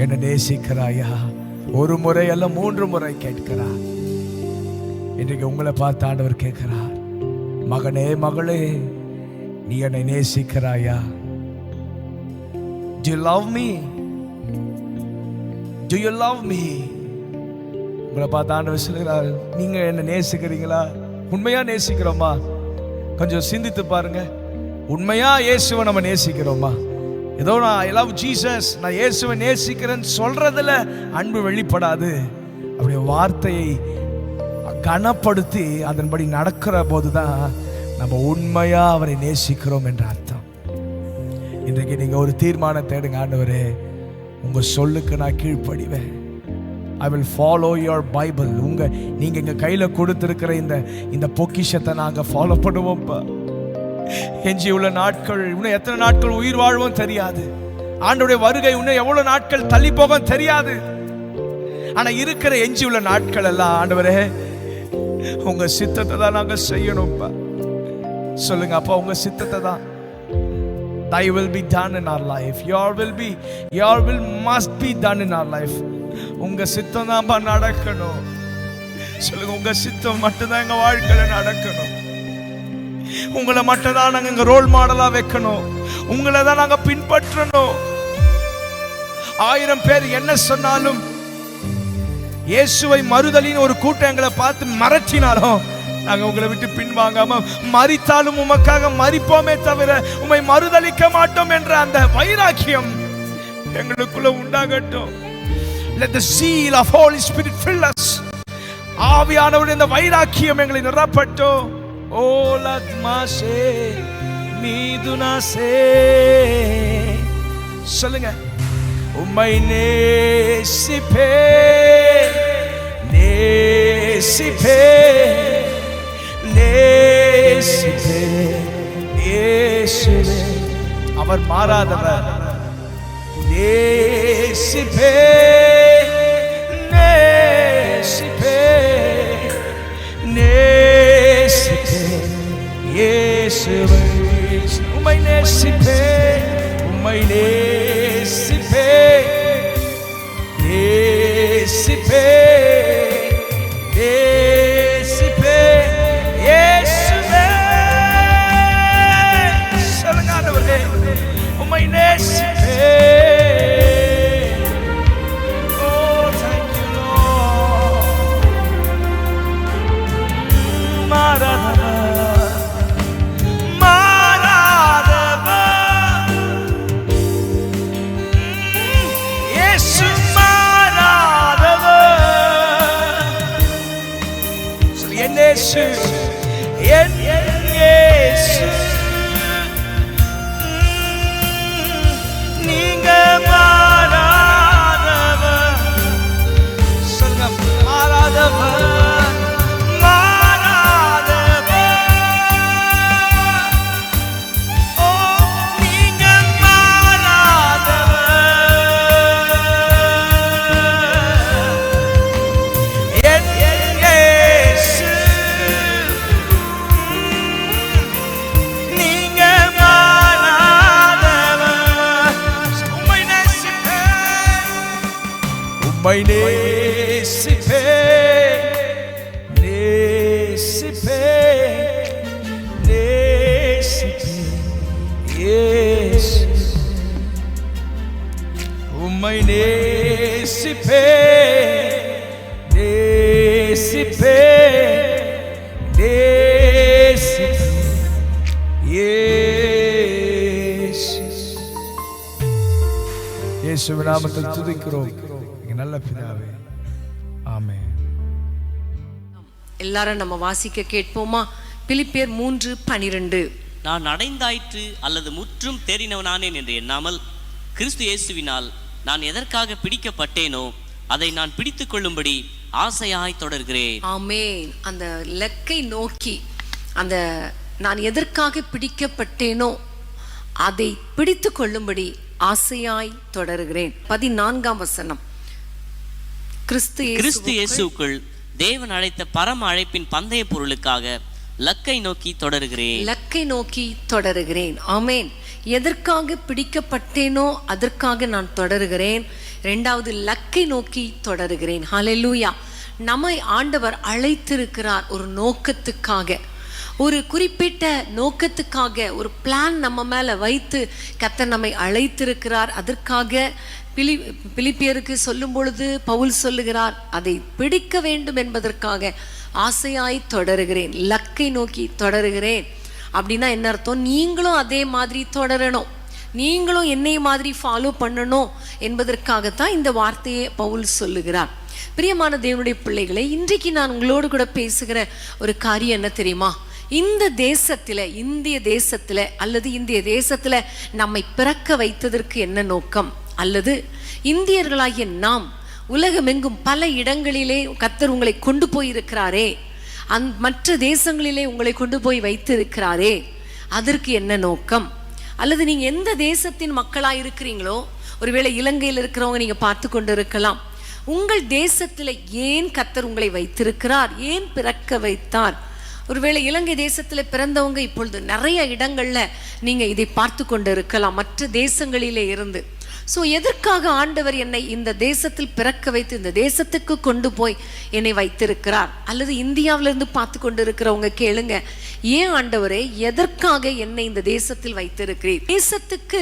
என்னை நேசிக்கிறாயா? ஒரு முறை அல்ல 3 முறை கேட்கிறார். இன்றைக்கு உங்களை பார்த்து ஆண்டவர் கேட்கிறார், மகனே மகளே நீ என்னை நேசிக்கிறாயா? Do you love me? Do you love me? உங்களை பார்த்து ஆண்டவர் சொல்கிறார், நீங்க என்ன நேசிக்கிறீங்களா? உண்மையா நேசிக்கிறோமா? கொஞ்சம் சிந்தித்து பாருங்க. உண்மையா இயேசுவை நம்ம நேசிக்கிறோமா? ஏதோ நான் ஐ லவ் ஜீசஸ், நான் இயேசுவை நேசிக்கிறேன்னு சொல்றதுல அன்பு வெளிப்படாது. அப்படியே வார்த்தையை கனப்படுத்தி அதன்படி நடக்கிற போதுதான் நம்ம உண்மையா அவரை நேசிக்கிறோம் என்ற அர்த்தம். இன்றைக்கு நீங்க ஒரு தீர்மானத்தை எடுங்க, ஆண்டவரே உங்க சொல்லுக்கு நான் கீழ்ப்படிவேன். I will follow your Bible. நீங்க எங்க கையில கொடுத்திருக்கிற இந்த பொக்கிஷத்தை நாங்க ஃபாலோ பண்ணுவோம்ப்பா. எஞ்சி உள்ள நாட்கள், இன்னும் எத்தனை நாட்கள் உயிர் வாழ்வோம் தெரியாது. ஆண்டவருடைய வருகை இன்னும் எவ்வளவு நாட்கள் தள்ளி போகும் தெரியாது. ஆனா இருக்கிற எஞ்சி உள்ள நாட்கள் எல்லாம் ஆண்டவரே உங்க சித்தத்தை தான் நாங்க செய்யணும்ப்பா. சொல்லுங்க அப்பா, உங்க சித்தத்தை தான். Thy will be done in our life. Your will must be done in our life. உங்க சித்தம் தான் நடக்கணும். சொல்லுங்க, உங்க சித்தம் மட்டும்தான் எங்க வாழ்க்கையில நடக்கணும். உங்களை மட்டும் தான் நாங்க எங்க ரோல் மாடலா வைக்கணும். உங்களை தான் நாங்க பின்பற்றணும். 1000 பேர் என்ன சொன்னாலும், இயேசுவை மறுதலின்னு ஒரு கூட்டம் எங்களை பார்த்து மறைச்சினாலும் நாங்க உங்களை விட்டு பின்வாங்காம, மரித்தாலும் உமக்காக மரிப்போமே தவிர உம்மை மறுதலிக்க மாட்டோம் என்ற அந்த வைராக்கியம் எங்களுக்குள்ள உண்டாகட்டும். Let the zeal of Holy Spirit fill us. ஆவியானவருடைய இந்த வைராக்கியம் எங்களை நிரப்பட்டும். ஓ லத்மாசே மீதுனாசே, சொல்லுங்க, உம்மை நேசிப்பே நேசிப்பே நேசிப்பே இயேசுவே. அவர் மாறாதவர். நேசிப்பே நேசிப்பே நேசிப்பேன் இயேசுவை உம்மை நேசிப்பேன் உம்மை நேசிப்பேன் நேசிப்பேன் நேசிப்பேன் இயேசுவே சொல்லுங்க ஆண்டவரே உம்மை நேசிப்பேன் நீங்க மாறாதவர் சொல்லுங்க மாறாதவர் மாறாதவர் ஓ நீங்க மாறாதவர் என் இயேசு நீங்க மாறாதவர் உம்மை நேசிப்பேன் உம்மை நேசிப்பேன் நேசிப்பேன் நேசிப்பேன் இயேசு உம்மை நேசிப்பேன் நேசிப்பேன் நேசிப்பேன் இயேசு இயேசுவின் நாமத்தில் துதிக்கிறோம் எங்கள் நல்ல பிதாவே ஆமென். எல்லாரும் நம்ம வாசிக்க கேட்போமா? பிலிப்பியர் 3:12. நான் அடைந்தாயிற்று அல்லது முற்றும் தேறினவனானேன் என்று எண்ணாமல் கிறிஸ்து இயேசுவினால் நான் எதற்காக பிடிக்கப்பட்டேனோ அதை நான் பிடித்துக் கொள்ளும்படி ஆசையாய் தொடர்கிறேன். ஆமென். அந்த லக்கை நோக்கி, அந்த நான் எதற்காக பிடிக்கப்பட்டேனோ அதை பிடித்து கொள்ளும்படி ஆசையாய் தொடர்கிறேன். 14ஆம் வசனம். கிறிஸ்து இயேசுக்குள் தேவன் அழைத்த பரம அழைப்பின் பந்தய பொருளுக்காக லக்கை நோக்கி தொடர்கிறேன். லக்கை நோக்கி தொடருகிறேன். ஆமென். எதற்காக பிடிக்கப்பட்டேனோ அதற்காக நான் தொடருகிறேன். இரண்டாவது, லக்கை நோக்கி தொடருகிறேன். ஹல்லேலூயா. நம்மை ஆண்டவர் அழைத்திருக்கிறார் ஒரு நோக்கத்துக்காக, ஒரு குறிப்பிட்ட நோக்கத்துக்காக, ஒரு பிளான் நம்ம மேல வைத்து கர்த்தர் நம்மை அழைத்திருக்கிறார். அதற்காக பிலிப்பியருக்கு சொல்லும் பொழுது பவுல் சொல்லுகிறார், அதை பிடிக்க வேண்டும் என்பதற்காக ஆசையாய் தொடருகிறேன், லக்கை நோக்கி தொடருகிறேன். அப்படின்னா என்ன அர்த்தம்? நீங்களும் அதே மாதிரி தொடரணும், நீங்களும் என்னை மாதிரி ஃபாலோ பண்ணணும் என்பதற்காகத்தான் இந்த வார்த்தையை பவுல் சொல்லுகிறார். பிரியமான தேவனுடைய பிள்ளைகளை, இன்றைக்கு நான் உங்களோடு கூட பேசுகிற ஒரு காரியம் என்ன தெரியுமா? இந்த தேசத்துல, இந்திய தேசத்துல அல்லது இந்திய தேசத்துல நம்மை பிறக்க வைத்ததற்கு என்ன நோக்கம், அல்லது இந்தியர்களாகிய நாம் உலகமெங்கும் பல இடங்களிலே கர்த்தர் உங்களை கொண்டு போயிருக்கிறாரே, மற்ற தேசங்களிலே உங்களை கொண்டு போய் வைத்திருக்கிறாரே, அதற்கு என்ன நோக்கம்? அல்லது நீங்க எந்த தேசத்தின் மக்களாக இருக்கிறீங்களோ, ஒருவேளை இலங்கையில் இருக்கிறவங்க நீங்க பார்த்து கொண்டு இருக்கலாம், உங்கள் தேசத்துல ஏன் கர்த்தர் உங்களை வைத்திருக்கிறார், ஏன் பிறக்க வைத்தார்? ஒருவேளை இலங்கை தேசத்துல பிறந்தவங்க இப்பொழுது நிறைய இடங்கள்ல நீங்க இதை பார்த்து கொண்டு இருக்கலாம், மற்ற தேசங்களிலே இருந்து. ஸோ எதற்காக ஆண்டவர் என்னை இந்த தேசத்தில் பிறக்க வைத்து இந்த தேசத்துக்கு கொண்டு போய் என்னை வைத்திருக்கிறார்? அல்லது இந்தியாவிலிருந்து பார்த்து கொண்டு இருக்கிறவங்க கேளுங்க, ஏன் ஆண்டவரே எதற்காக என்னை இந்த தேசத்தில் வைத்திருக்கிறீர்? தேசத்துக்கு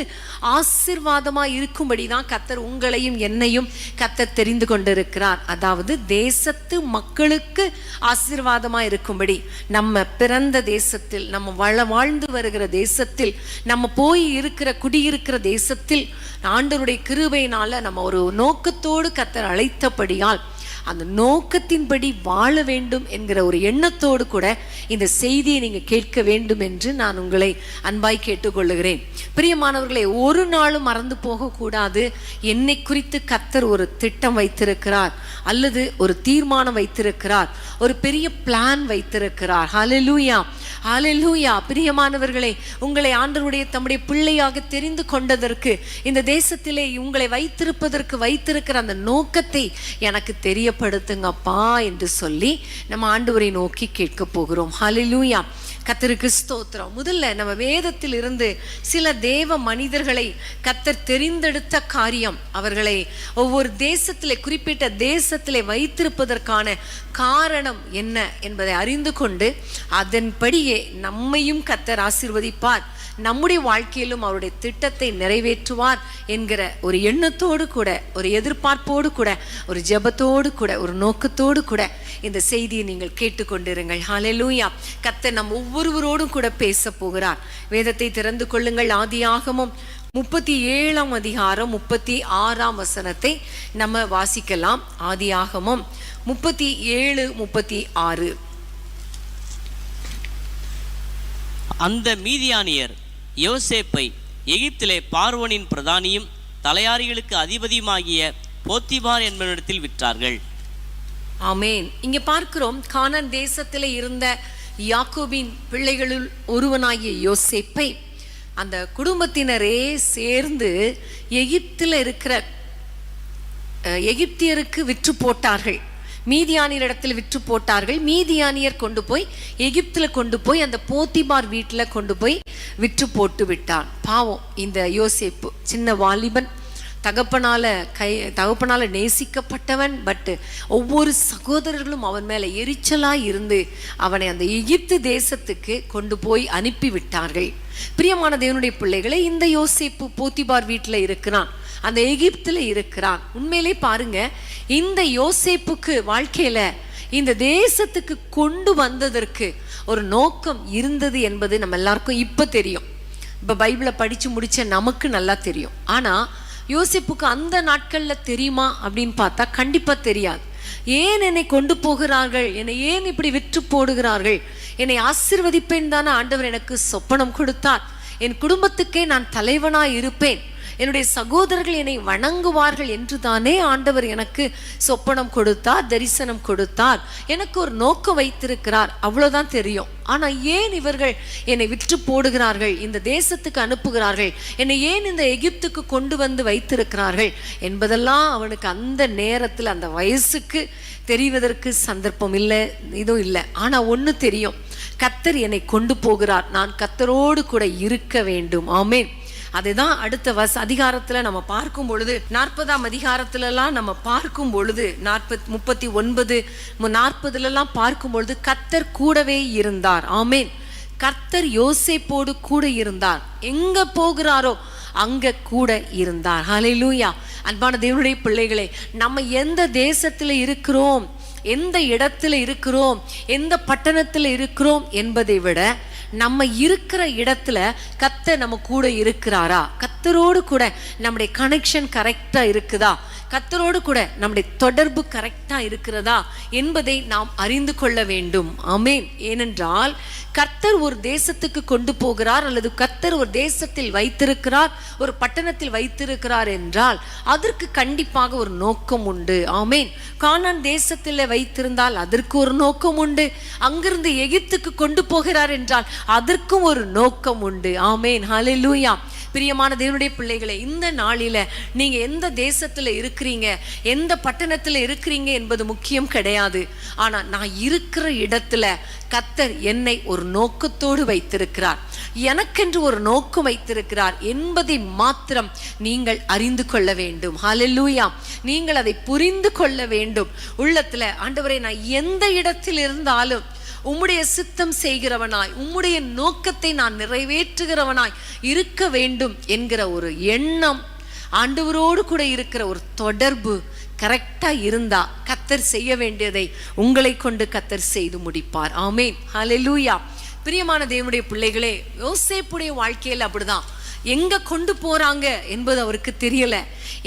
ஆசீர்வாதமா இருக்கும்படி தான் கர்த்தர் உங்களையும் என்னையும் கர்த்தர் தெரிந்து கொண்டிருக்கிறார். அதாவது தேசத்து மக்களுக்கு ஆசீர்வாதமா இருக்கும்படி, நம்ம பிறந்த தேசத்தில், நம்ம வாழ்ந்து வருகிற தேசத்தில், நம்ம போய் இருக்கிற குடியிருக்கிற தேசத்தில் ஆண்டவருடைய கிருபையினால நம்ம ஒரு நோக்கத்தோடு கர்த்தர் அழைத்தபடியால் அந்த நோக்கத்தின்படி வாழ வேண்டும் என்கிற ஒரு எண்ணத்தோடு கூட இந்த செய்தியை நீங்க கேட்க வேண்டும் என்று நான் உங்களை அன்பாய் கேட்டுக்கொள்ளுகிறேன். பிரியமானவர்களே, ஒரு நாளும் மறந்து போகக்கூடாது, என்னை குறித்து கர்த்தர் ஒரு திட்டம் வைத்திருக்கிறார், அல்லது ஒரு தீர்மானம் வைத்திருக்கிறார், ஒரு பெரிய பிளான் வைத்திருக்கிறார். ஹல்லேலூயா, ஹல்லேலூயா. பிரியமானவர்களே, உங்களை ஆண்டவருடைய தம்முடைய பிள்ளையாக தெரிந்து கொண்டதற்கு, இந்த தேசத்திலே உங்களை வைத்திருப்பதற்கு வைத்திருக்கிற அந்த நோக்கத்தை எனக்கு தெரிய தெரியப்படுத்துங்கப்பா என்று சொல்லி நம்ம ஆண்டவரை நோக்கி கேட்க போகிறோம். ஹல்லேலூயா. கர்த்தருக்கு ஸ்தோத்திரம். முதல்ல நம்ம வேதத்தில் இருந்து சில தேவ மனிதர்களை கர்த்தர் தெரிந்தெடுத்த காரியம், அவர்களை ஒவ்வொரு தேசத்திலே குறிப்பிட்ட தேசத்திலே வைத்திருப்பதற்கான காரணம் என்ன என்பதை அறிந்து கொண்டு அதன்படியே நம்மையும் கர்த்தர் ஆசீர்வதிப்பார், நம்முடைய வாழ்க்கையிலும் அவருடைய திட்டத்தை நிறைவேற்றுவார் என்கிற ஒரு எண்ணத்தோடு கூட, ஒரு எதிர்பார்ப்போடு கூட, ஒரு ஜெபத்தோடு கூட, ஒரு நோக்கத்தோடு கூட இந்த செய்தியை நீங்கள் கேட்டுக்கொண்டிருங்கள். ஹல்லேலூயா. கர்த்தர் நம் ஒவ்வொருவரோடும் கூட பேச போகிறார். வேதத்தை திறந்து கொள்ளுங்கள். ஆதியாகமம் 37ஆம் அதிகாரம் 36ஆம் வசனத்தை நம்ம வாசிக்கலாம். ஆதியாகமம் 37:36. அந்த மீதியானியர் யோசேப்பை எகிப்திலே பார்வோனின் பிரதானியும் தலையாரிகளுக்கு அதிபதியுமாகிய போத்திபார் என்பவனிடத்தில் விற்றார்கள். ஆமேன். இங்க பார்க்கிறோம், கானான் தேசத்திலே இருந்த யாக்கோபின் பிள்ளைகளுள் ஒருவனாகிய யோசேப்பை அந்த குடும்பத்தினரே சேர்ந்து எகிப்தில் இருக்கிற எகிப்தியருக்கு விற்று போட்டார்கள். மீதியானியரிடத்தில் விற்று போட்டார்கள். மீதியானியர் கொண்டு போய் எகிப்தில் கொண்டு போய் அந்த போத்திபார் வீட்டில் கொண்டு போய் விற்று போட்டு விட்டான். பாவம் இந்த யோசேப்பு, சின்ன வாலிபன், தகப்பனால நேசிக்கப்பட்டவன். பட் ஒவ்வொரு சகோதரர்களும் அவன் மேல எரிச்சலாய் இருந்து அவனை அந்த எகிப்து தேசத்துக்கு கொண்டு போய் அனுப்பி விட்டார்கள். பிரியமான தேவனுடைய பிள்ளைகளை, இந்த யோசேப்பு போத்திபார் வீட்டில் இருக்கிறான், அந்த எகிப்துல இருக்கிறான். உண்மையிலே பாருங்க, இந்த யோசேப்புக்கு வாழ்க்கையில இந்த தேசத்துக்கு கொண்டு வந்ததற்கு ஒரு நோக்கம் இருந்தது என்பது நம்ம எல்லாருக்கும் இப்ப தெரியும். இப்ப பைபிளை படிச்சு முடிச்ச நமக்கு நல்லா தெரியும். ஆனா யோசேப்புக்கு அந்த நாட்கள்ல தெரியுமா அப்படின்னு பார்த்தா கண்டிப்பா தெரியாது. ஏன் என்னை கொண்டு போகிறார்கள், என்னை ஏன் இப்படி விற்று போடுகிறார்கள், என்னை ஆசீர்வதிப்பேன் தானே ஆண்டவர் எனக்கு சொப்பனம் கொடுத்தார், என் குடும்பத்துக்கே நான் தலைவனாய் இருப்பேன், என்னுடைய சகோதரர்கள் என்னை வணங்குவார்கள் என்று தானே ஆண்டவர் எனக்கு சொப்பனம் கொடுத்தார், தரிசனம் கொடுத்தார், எனக்கு ஒரு நோக்கம் வைத்திருக்கிறார், அவ்வளவுதான் தெரியும். ஆனா ஏன் இவர்கள் என்னை விற்று போடுகிறார்கள், இந்த தேசத்துக்கு அனுப்புகிறார்கள், என்னை ஏன் இந்த எகிப்துக்கு கொண்டு வந்து வைத்திருக்கிறார்கள் என்பதெல்லாம் அவனுக்கு அந்த நேரத்தில் அந்த வயசுக்கு தெரிவதற்கு சந்தர்ப்பம் இல்லை, இதுவும் இல்லை. ஆனா ஒண்ணு தெரியும், கர்த்தர் என்னை கொண்டு போகிறார், நான் கர்த்தரோடு கூட இருக்க வேண்டும். ஆமென். அதுதான் அடுத்த அதிகாரத்துல நம்ம பார்க்கும் பொழுது, 40ஆம் அதிகாரத்துலலாம் நம்ம பார்க்கும் பொழுது 39, 40 பார்க்கும் பொழுது கர்த்தர் கூடவே இருந்தார். ஆமேன். கர்த்தர் யோசேப்போடு கூட இருந்தார், எங்க போகிறாரோ அங்க கூட இருந்தார். ஹல்லேலூயா. அன்பான தேவனுடைய பிள்ளைகளே, நம்ம எந்த தேசத்துல இருக்கிறோம், எந்த இடத்துல இருக்கிறோம், எந்த பட்டணத்துல இருக்கிறோம் என்பதை விட நம்ம இருக்கிற இடத்துல கர்த்தர் நம்ம கூட இருக்கிறாரா, கர்த்தரோடு கூட நம்முடைய கனெக்ஷன் கரெக்டா இருக்குதா, கர்த்தரோடு கூட நம்முடைய தொடர்பு கரெக்டா இருக்கிறதா என்பதை நாம் அறிந்து கொள்ள வேண்டும். ஆமென். ஏனென்றால் கர்த்தர் ஒரு தேசத்துக்கு கொண்டு போகிறார், அல்லது கர்த்தர் ஒரு தேசத்தில் வைத்திருக்கிறார், ஒரு பட்டணத்தில் வைத்திருக்கிறார் என்றால் அதற்கு கண்டிப்பாக ஒரு நோக்கம் உண்டு. ஆமென். கானான் தேசத்தில் வைத்திருந்தால் அதற்கு ஒரு நோக்கம் உண்டு, அங்கிருந்து எகிப்துக்கு கொண்டு போகிறார் என்றால் அதற்கும் ஒரு நோக்கம் உண்டு. ஆமென். ஹல்லேலூயா. பிரியமான தேவனுடைய பிள்ளைகளை, இந்த நாளில நீங்க எந்த தேசத்துல இருக்கிறீங்க, எந்த பட்டணத்துல இருக்கிறீங்க என்பது முக்கியம் கிடையாது. ஆனா நான் இருக்கிற இடத்துல கர்த்தர் என்னை ஒரு நோக்கத்தோடு வைத்திருக்கிறார், எனக்கென்று ஒரு நோக்கம் வைத்திருக்கிறார் என்பதை மாத்திரம் நீங்கள் அறிந்து கொள்ள வேண்டும். ஹல்லேலூயா. நீங்கள் அதை புரிந்து கொள்ள வேண்டும். உள்ளத்துல, ஆண்டவரே, நான் எந்த இடத்தில் இருந்தாலும் உம்முடைய சித்தம் செய்கிறவனாய், உம்முடைய நோக்கத்தை நான் நிறைவேற்றுகிறவனாய் இருக்க வேண்டும் என்கிற ஒரு எண்ணம், ஆண்டவரோடு கூட இருக்கிற ஒரு தொடர்பு கரெக்டா இருந்தா கர்த்தர் செய்ய வேண்டியதை உங்களை கொண்டு கர்த்தர் செய்து முடிப்பார். ஆமென். ஹல்லேலூயா. பிரியமான தேவனுடைய பிள்ளைகளே, யோசேப்புடைய வாழ்க்கையில் அப்படிதான். எங்க கொண்டு போறாங்க என்பது அவருக்கு தெரியல,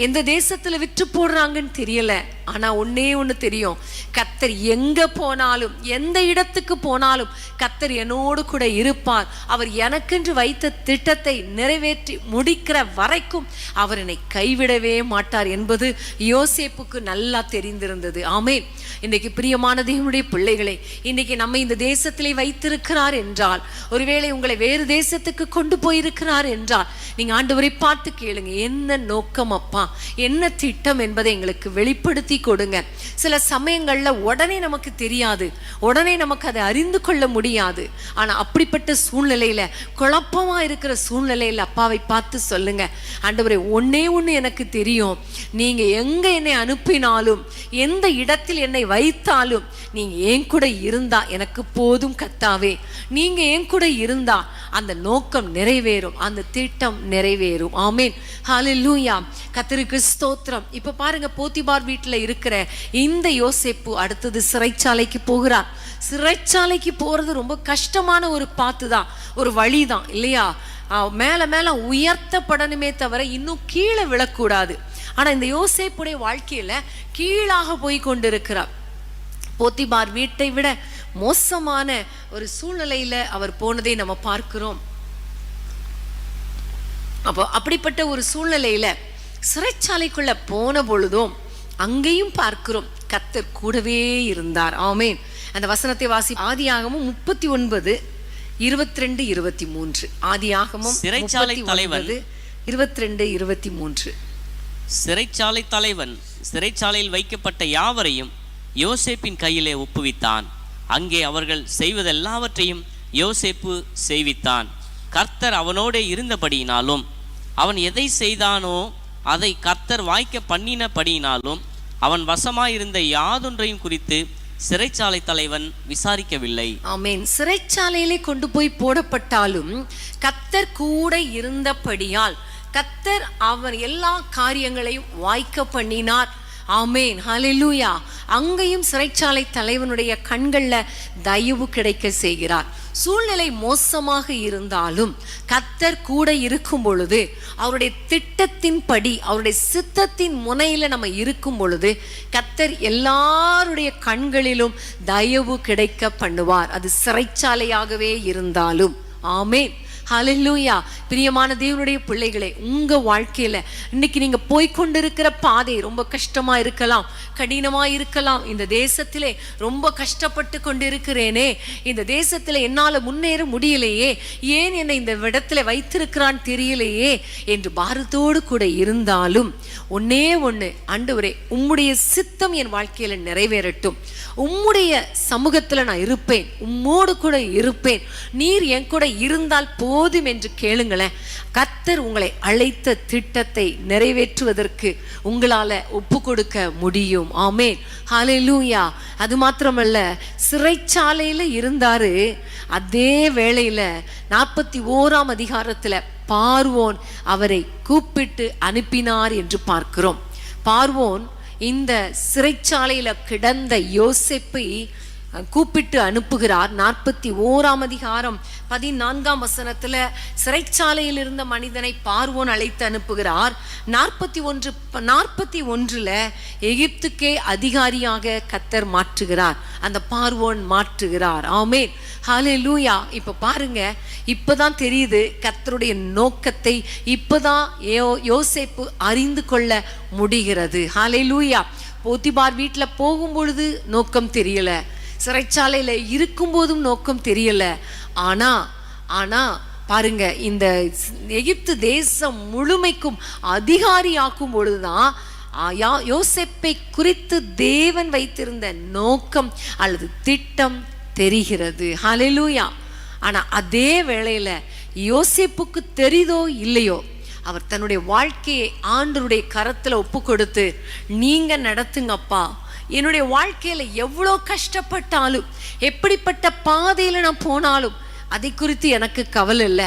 எந்த தேசத்துல விற்று போடுறாங்கன்னு தெரியல. ஆனா ஒன்னே ஒண்ணு தெரியும், கர்த்தர் எங்க போனாலும், எந்த இடத்துக்கு போனாலும் கர்த்தர் என்னோடு கூட இருப்பார். அவர் எனக்கென்று வைத்த திட்டத்தை நிறைவேற்றி முடிக்கிற வரைக்கும் அவர் என்னை கைவிடவே மாட்டார் என்பது யோசேப்புக்கு நல்லா தெரிந்திருந்தது. ஆமென். இன்னைக்கு பிரியமான தேவனுடைய பிள்ளைகளை, இன்னைக்கு நம்ம இந்த தேசத்திலே வைத்திருக்கிறார் என்றால், ஒருவேளை உங்களை வேறு தேசத்துக்கு கொண்டு போயிருக்கிறார் என்றால் இருந்தார். நீங்க ஆண்டவரை பார்த்து கேளுங்க, என்ன நோக்கம் அப்பா, என்ன திட்டம் என்பதை எங்களுக்கு வெளிப்படுத்தி கொடுங்க. சில சமயங்கள்ல உடனே நமக்கு தெரியாது, உடனே நமக்கு அதை அறிந்து கொள்ள முடியாது. ஆனா அப்படிப்பட்ட சூழ்நிலையில, குழப்பமா இருக்கிற சூழ்நிலையில அப்பாவை பார்த்து சொல்லுங்க, ஆண்டவரே ஒன்னே ஒண்ணு எனக்கு தெரியும், நீங்க எங்க என்னை அனுப்பினாலும், எந்த இடத்தில் என்னை வைத்தாலும், நீங்க என் கூட இருந்தா எனக்கு போதும் கர்த்தாவே. நீங்க என் கூட இருந்தா அந்த நோக்கம் நிறைவேறும், அந்த திட்டம் நிறைவேறும். ஆமென், ஹல்லேலூயா. கர்த்தருக்கு ஸ்தோத்திரம். இப்ப பாருங்க, போத்திபார் வீட்டுல இருக்கிற இந்த யோசேப்பு அடுத்தது சிறைச்சாலைக்கு போகிறார். சிறைச்சாலைக்கு போறது ரொம்ப கஷ்டமான ஒரு பாத்துதான், ஒரு வழிதான் இல்லையா? மேல மேல உயர்த்தப்படணுமே தவிர இன்னும் கீழே விழக்கூடாது. ஆனா இந்த யோசேப்புடைய வாழ்க்கையில கீழாக போய் கொண்டிருக்கிறார். போத்திபார் வீட்டை விட மோசமான ஒரு சூழ்நிலையில அவர் போனதை நம்ம பார்க்கிறோம். அப்போ அப்படிப்பட்ட ஒரு சூழ்நிலையில சிறைச்சாலைக்குள்ள போன பொழுதும் அங்கேயும் பார்க்கிறோம் கர்த்தர் கூடவே இருந்தார். ஆமென். அந்த வசனத்தை வாசி. ஆதியாகமம் 39 22 23. ஆதியாகமம் சிறைச்சாலை தலைவன் 22 23. சிறைச்சாலை தலைவன் சிறைச்சாலையில் வைக்கப்பட்ட யாவரையும் யோசேப்பின் கையிலே ஒப்புவித்தான். அங்கே அவர்கள் செய்வதெல்லாவற்றையும் யோசேப்பு செய்வித்தான். கர்த்தர் அவனோடே இருந்தபடியினாலும், அவன் எதை செய்தானோ அதை கர்த்தர் வாய்க்க பண்ணினபடியினாலும், அவன் வசமாயிருந்த யாதொன்றையும் குறித்து சிறைச்சாலை தலைவன் விசாரிக்கவில்லை. ஆமென். சிறைச்சாலையிலே கொண்டு போய் போடப்பட்டாலும் கர்த்தர் கூட இருந்தபடியால் கர்த்தர் அவர் எல்லா காரியங்களையும் வாய்க்க பண்ணினார். ஆமென், ஹல்லேலூயா. அங்கேயும் சிறைச்சாலை தலைவனுடைய கண்கள்ல தயவு கிடைக்க செய்கிறார். சூழ்நிலை மோசமாக இருந்தாலும் கர்த்தர் கூட இருக்கும் பொழுது, அவருடைய திட்டத்தின்படி, அவருடைய சித்தத்தின் முனையில நம்ம இருக்கும் பொழுது, கர்த்தர் எல்லாருடைய கண்களிலும் தயவு கிடைக்க பண்ணுவார், அது சிறைச்சாலையாகவே இருந்தாலும். ஆமென், ஹல்லேலூயா. பிரியமான தேவனுடைய பிள்ளைகளே, உங்க வாழ்க்கையில இன்னைக்கு நீங்க போய்கொண்டிருக்கிற பாதை ரொம்ப கஷ்டமா இருக்கலாம், கடினமா இருக்கலாம். இந்த தேசத்திலே ரொம்ப கஷ்டப்பட்டு கொண்டிருக்கிறேனே, இந்த தேசத்துல என்னால முன்னேற முடியலையே, ஏன் என்னை இந்த இடத்துல வைத்திருக்கிறான் தெரியலையே என்று பாரத்தோடு கூட இருந்தாலும் ஒன்னே ஒண்ணு, ஆண்டவரே உம்முடைய சித்தம் என் வாழ்க்கையில நிறைவேறட்டும், உம்முடைய சமூகத்துல நான் இருப்பேன், உம்மோடு கூட இருப்பேன், நீர் என் கூட இருந்தால் போதும் என்று கேளுங்களேன். கர்த்தர் உங்களை அழைத்த திட்டத்தை நிறைவேற்றுவதற்கு உங்களால ஒப்பு கொடுக்க முடியும். ஆமென், ஹல்லேலூயா. அது மாத்திரமல்ல, சிறைச்சாலையில இருந்தாரு, அதே வேளையில 41ஆம் அதிகாரத்துல பார்வோன் அவரை கூப்பிட்டு அனுப்பினார் என்று பார்க்கிறோம். பார்வோன் இந்த சிறைச்சாலையில கிடந்த யோசேப்பை கூப்பிட்டு அனுப்புகிறார். 41ஆம் அதிகாரம் 14ஆம் வசனத்துல சிறைச்சாலையில் இருந்த மனிதனை பார்வோன் அழைத்து அனுப்புகிறார். 41ல எகிப்துக்கே அதிகாரியாக கர்த்தர் மாற்றுகிறார், அந்த பார்வோன் மாற்றுகிறார். ஆமென், ஹல்லேலூயா. இப்ப பாருங்க, இப்பதான் தெரியுது கர்த்தருடைய நோக்கத்தை, இப்பதான் யோசேப்பு அறிந்து கொள்ள முடிகிறது. ஹல்லேலூயா. போத்திபார் வீட்டுல போகும் பொழுது நோக்கம் தெரியல, சிறைச்சாலையில இருக்கும் போதும் நோக்கம் தெரியல. ஆனா பாருங்க, இந்த எகிப்து தேசம் முழுமைக்கும் அதிகாரியாக்கும் பொழுதுதான் யோசேப்பை குறித்து தேவன் வைத்திருந்த நோக்கம் அல்லது திட்டம் தெரிகிறது. ஹல்லேலூயா. ஆனா அதே வேளையில யோசேப்புக்கு தெரியுதோ இல்லையோ, அவர் தன்னுடைய வாழ்க்கையை ஆண்டவருடைய கரத்துல ஒப்பு கொடுத்து, நீங்க நடத்துங்கப்பா, என்னுடைய வாழ்க்கையில எவ்வளோ கஷ்டப்பட்டாலும், எப்படிப்பட்ட பாதையில நான் போனாலும் அதை குறித்து எனக்கு கவலை இல்லை,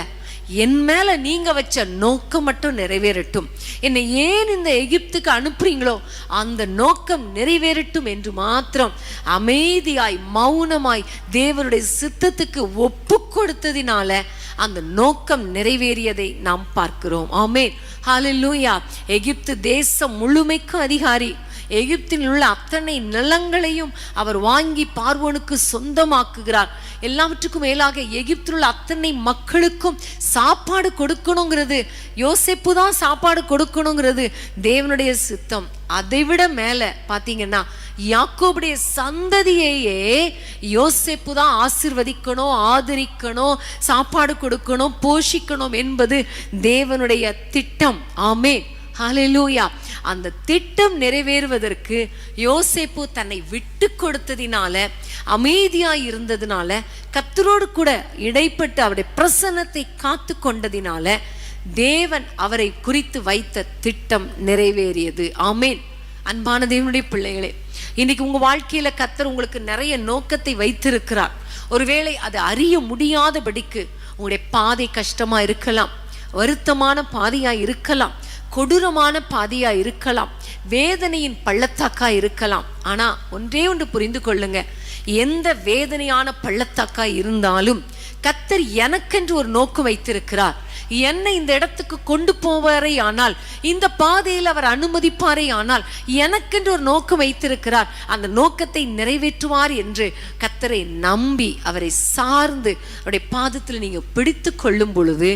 என் மேல நீங்க வச்ச நோக்கம் மட்டும் நிறைவேறட்டும், என்னை ஏன் இந்த எகிப்துக்கு அனுப்புறீங்களோ அந்த நோக்கம் நிறைவேறட்டும் என்று மாத்திரம் அமைதியாய் மௌனமாய் தேவனுடைய சித்தத்துக்கு ஒப்பு கொடுத்ததினால அந்த நோக்கம் நிறைவேறியதை நாம் பார்க்கிறோம். ஆமென், ஹல்லேலூயா. எகிப்து தேசம் முழுமைக்கும் அதிகாரி, எகிப்தில் உள்ள அத்தனை நிலங்களையும் அவர் வாங்கி பார்வோனுக்கு சொந்தமாக்குகிறார். எல்லாவற்றுக்கும் மேலாக எகிப்தில் உள்ள அத்தனை மக்களுக்கும் சாப்பாடு கொடுக்கணுங்கிறது, யோசேப்பு தான் சாப்பாடு கொடுக்கணுங்கிறது தேவனுடைய சித்தம். அதை விட மேல பாத்தீங்கன்னா யாக்கோபுடைய சந்ததியையே யோசேப்பு தான் ஆசீர்வதிக்கணும், ஆதரிக்கணும், சாப்பாடு கொடுக்கணும், போஷிக்கணும் என்பது தேவனுடைய திட்டம். ஆமென், ஹல்லேலூயா. அந்த திட்டம் நிறைவேறுவதற்கு யோசேப்பு தன்னை விட்டு கொடுத்ததினால, அமைதியாய் இருந்ததினால, கர்த்தரோடு கூட இடைப்பட்டு அவருடைய பிரசன்னத்தை காத்து கொண்டதினால தேவன் அவரை குறித்து வைத்த திட்டம் நிறைவேறியது. ஆமென். அன்பான தேவனுடைய பிள்ளைகளே, இன்னைக்கு உங்க வாழ்க்கையில கர்த்தர் உங்களுக்கு நிறைய நோக்கத்தை வைத்திருக்கிறார். ஒருவேளை அதை அறிய முடியாதபடிக்கு உங்களுடைய பாதை கஷ்டமா இருக்கலாம், வருத்தமான பாதையா இருக்கலாம், கொடூரமான பாதையா இருக்கலாம், வேதனையின் பள்ளத்தாக்கா இருக்கலாம். ஆனா ஒன்றே ஒன்று புரிந்து கொள்ளுங்க, எந்த வேதனையான பள்ளத்தாக்கா இருந்தாலும் கர்த்தர் எனக்கென்று ஒரு நோக்கம் வைத்திருக்கிறார். என்னை இந்த இடத்துக்கு கொண்டு போவாரே ஆனால், இந்த பாதையில் அவர் அனுமதிப்பாரே ஆனால், எனக்கென்று ஒரு நோக்கம் வைத்திருக்கிறார், அந்த நோக்கத்தை நிறைவேற்றுவார் என்று கர்த்தரை நம்பி அவரை சார்ந்து அவருடைய பாதத்தில் நீங்க பிடித்து கொள்ளும் பொழுது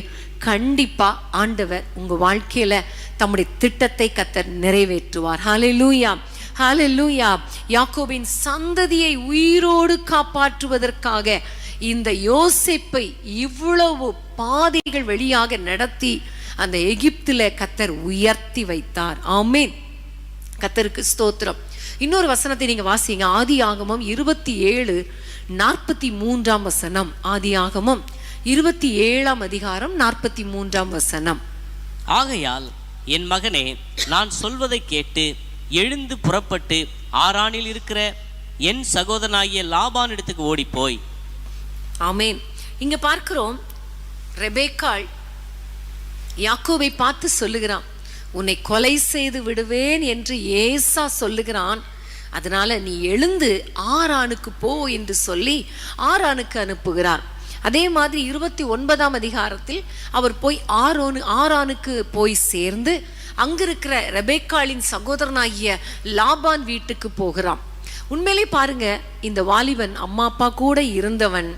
கண்டிப்பா ஆண்டவர் உங்க வாழ்க்கையில தம்முடைய திட்டத்தை கர்த்தர் நிறைவேற்றுவார். ஹல்லேலூயா, ஹல்லேலூயா. யாக்கோபின் சந்ததியை உயிரோடு காப்பாற்றுவதற்காக இந்த யோசேப்பை இவ்வளவு பாதைகள் வழியாக நடத்தி அந்த எகிப்தில கர்த்தர் உயர்த்தி வைத்தார். ஆமென், கர்த்தருக்கு ஸ்தோத்திரம். இன்னொரு வசனத்தை நீங்க வாசிங்க, ஆதியாகமம் 27:43 ஆதியாகமம் 27:43. ஆகையால் என் மகனே, நான் சொல்வதை கேட்டு எழுந்து புறப்பட்டு ஆரானில் இருக்கிற என் சகோதரனாகிய லாபான் இடத்துக்கு ஓடிப்போய். ஆமென். இங்க பார்க்கிறோம், ரெபேக்காள் யாக்கோபை பார்த்து சொல்லுகிறான், உன்னை கொலை செய்து விடுவேன் என்று ஏசா சொல்லுகிறான், அதனால நீ எழுந்து ஆரானுக்கு போ என்று சொல்லி ஆரானுக்கு அனுப்புகிறார். அதே மாதிரி 29 அவர் போய் ஆரானுக்கு போய் சேர்ந்து அங்கிருக்கிற ரெபேக்காளின் சகோதரனாகிய லாபான் வீட்டுக்கு போகிறான். உண்மையிலே பாருங்க, இந்த வாலிபன் அம்மா அப்பா கூட இருந்தவன்,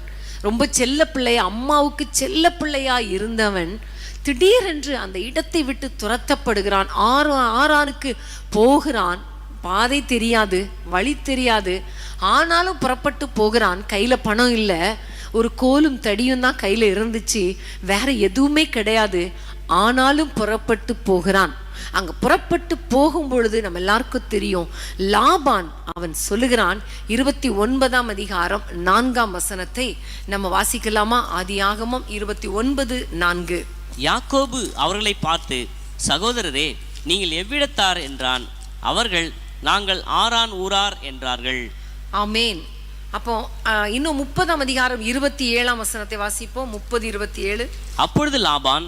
ரொம்ப செல்ல பிள்ளையா, அம்மாவுக்கு செல்ல பிள்ளையா இருந்தவன் திடீரென்று அந்த இடத்தை விட்டு துரத்தப்படுகிறான். ஆரானுக்கு போகிறான். பாதை தெரியாது, வழி தெரியாது, ஆனாலும் புறப்பட்டு போகிறான். கையில பணம் இல்லை, ஒரு கோலும் தடியும் தான் கையில இருந்துச்சு, வேற எதுவுமே கிடையாது. ஆனாலும் புறப்பட்டு போகிறான். அங்க புறப்பட்டு போகும் பொழுது நம்ம எல்லாருக்கும் தெரியும், லாபான் அவன் சொல்லுகிறான். 29:4 நம்ம வாசிக்கலாமா? ஆதியாகமம் 29:4. யாக்கோபு அவர்களை பார்த்து, சகோதரரே, நீங்கள் எவ்விடத்தார் என்றான். அவர்கள், நாங்கள் ஆரான் ஊரார் என்றார்கள். ஆமேன். அப்போ இன்னும் 30:27 வாசிப்போம். 30:27. அப்பொழுது லாபான்,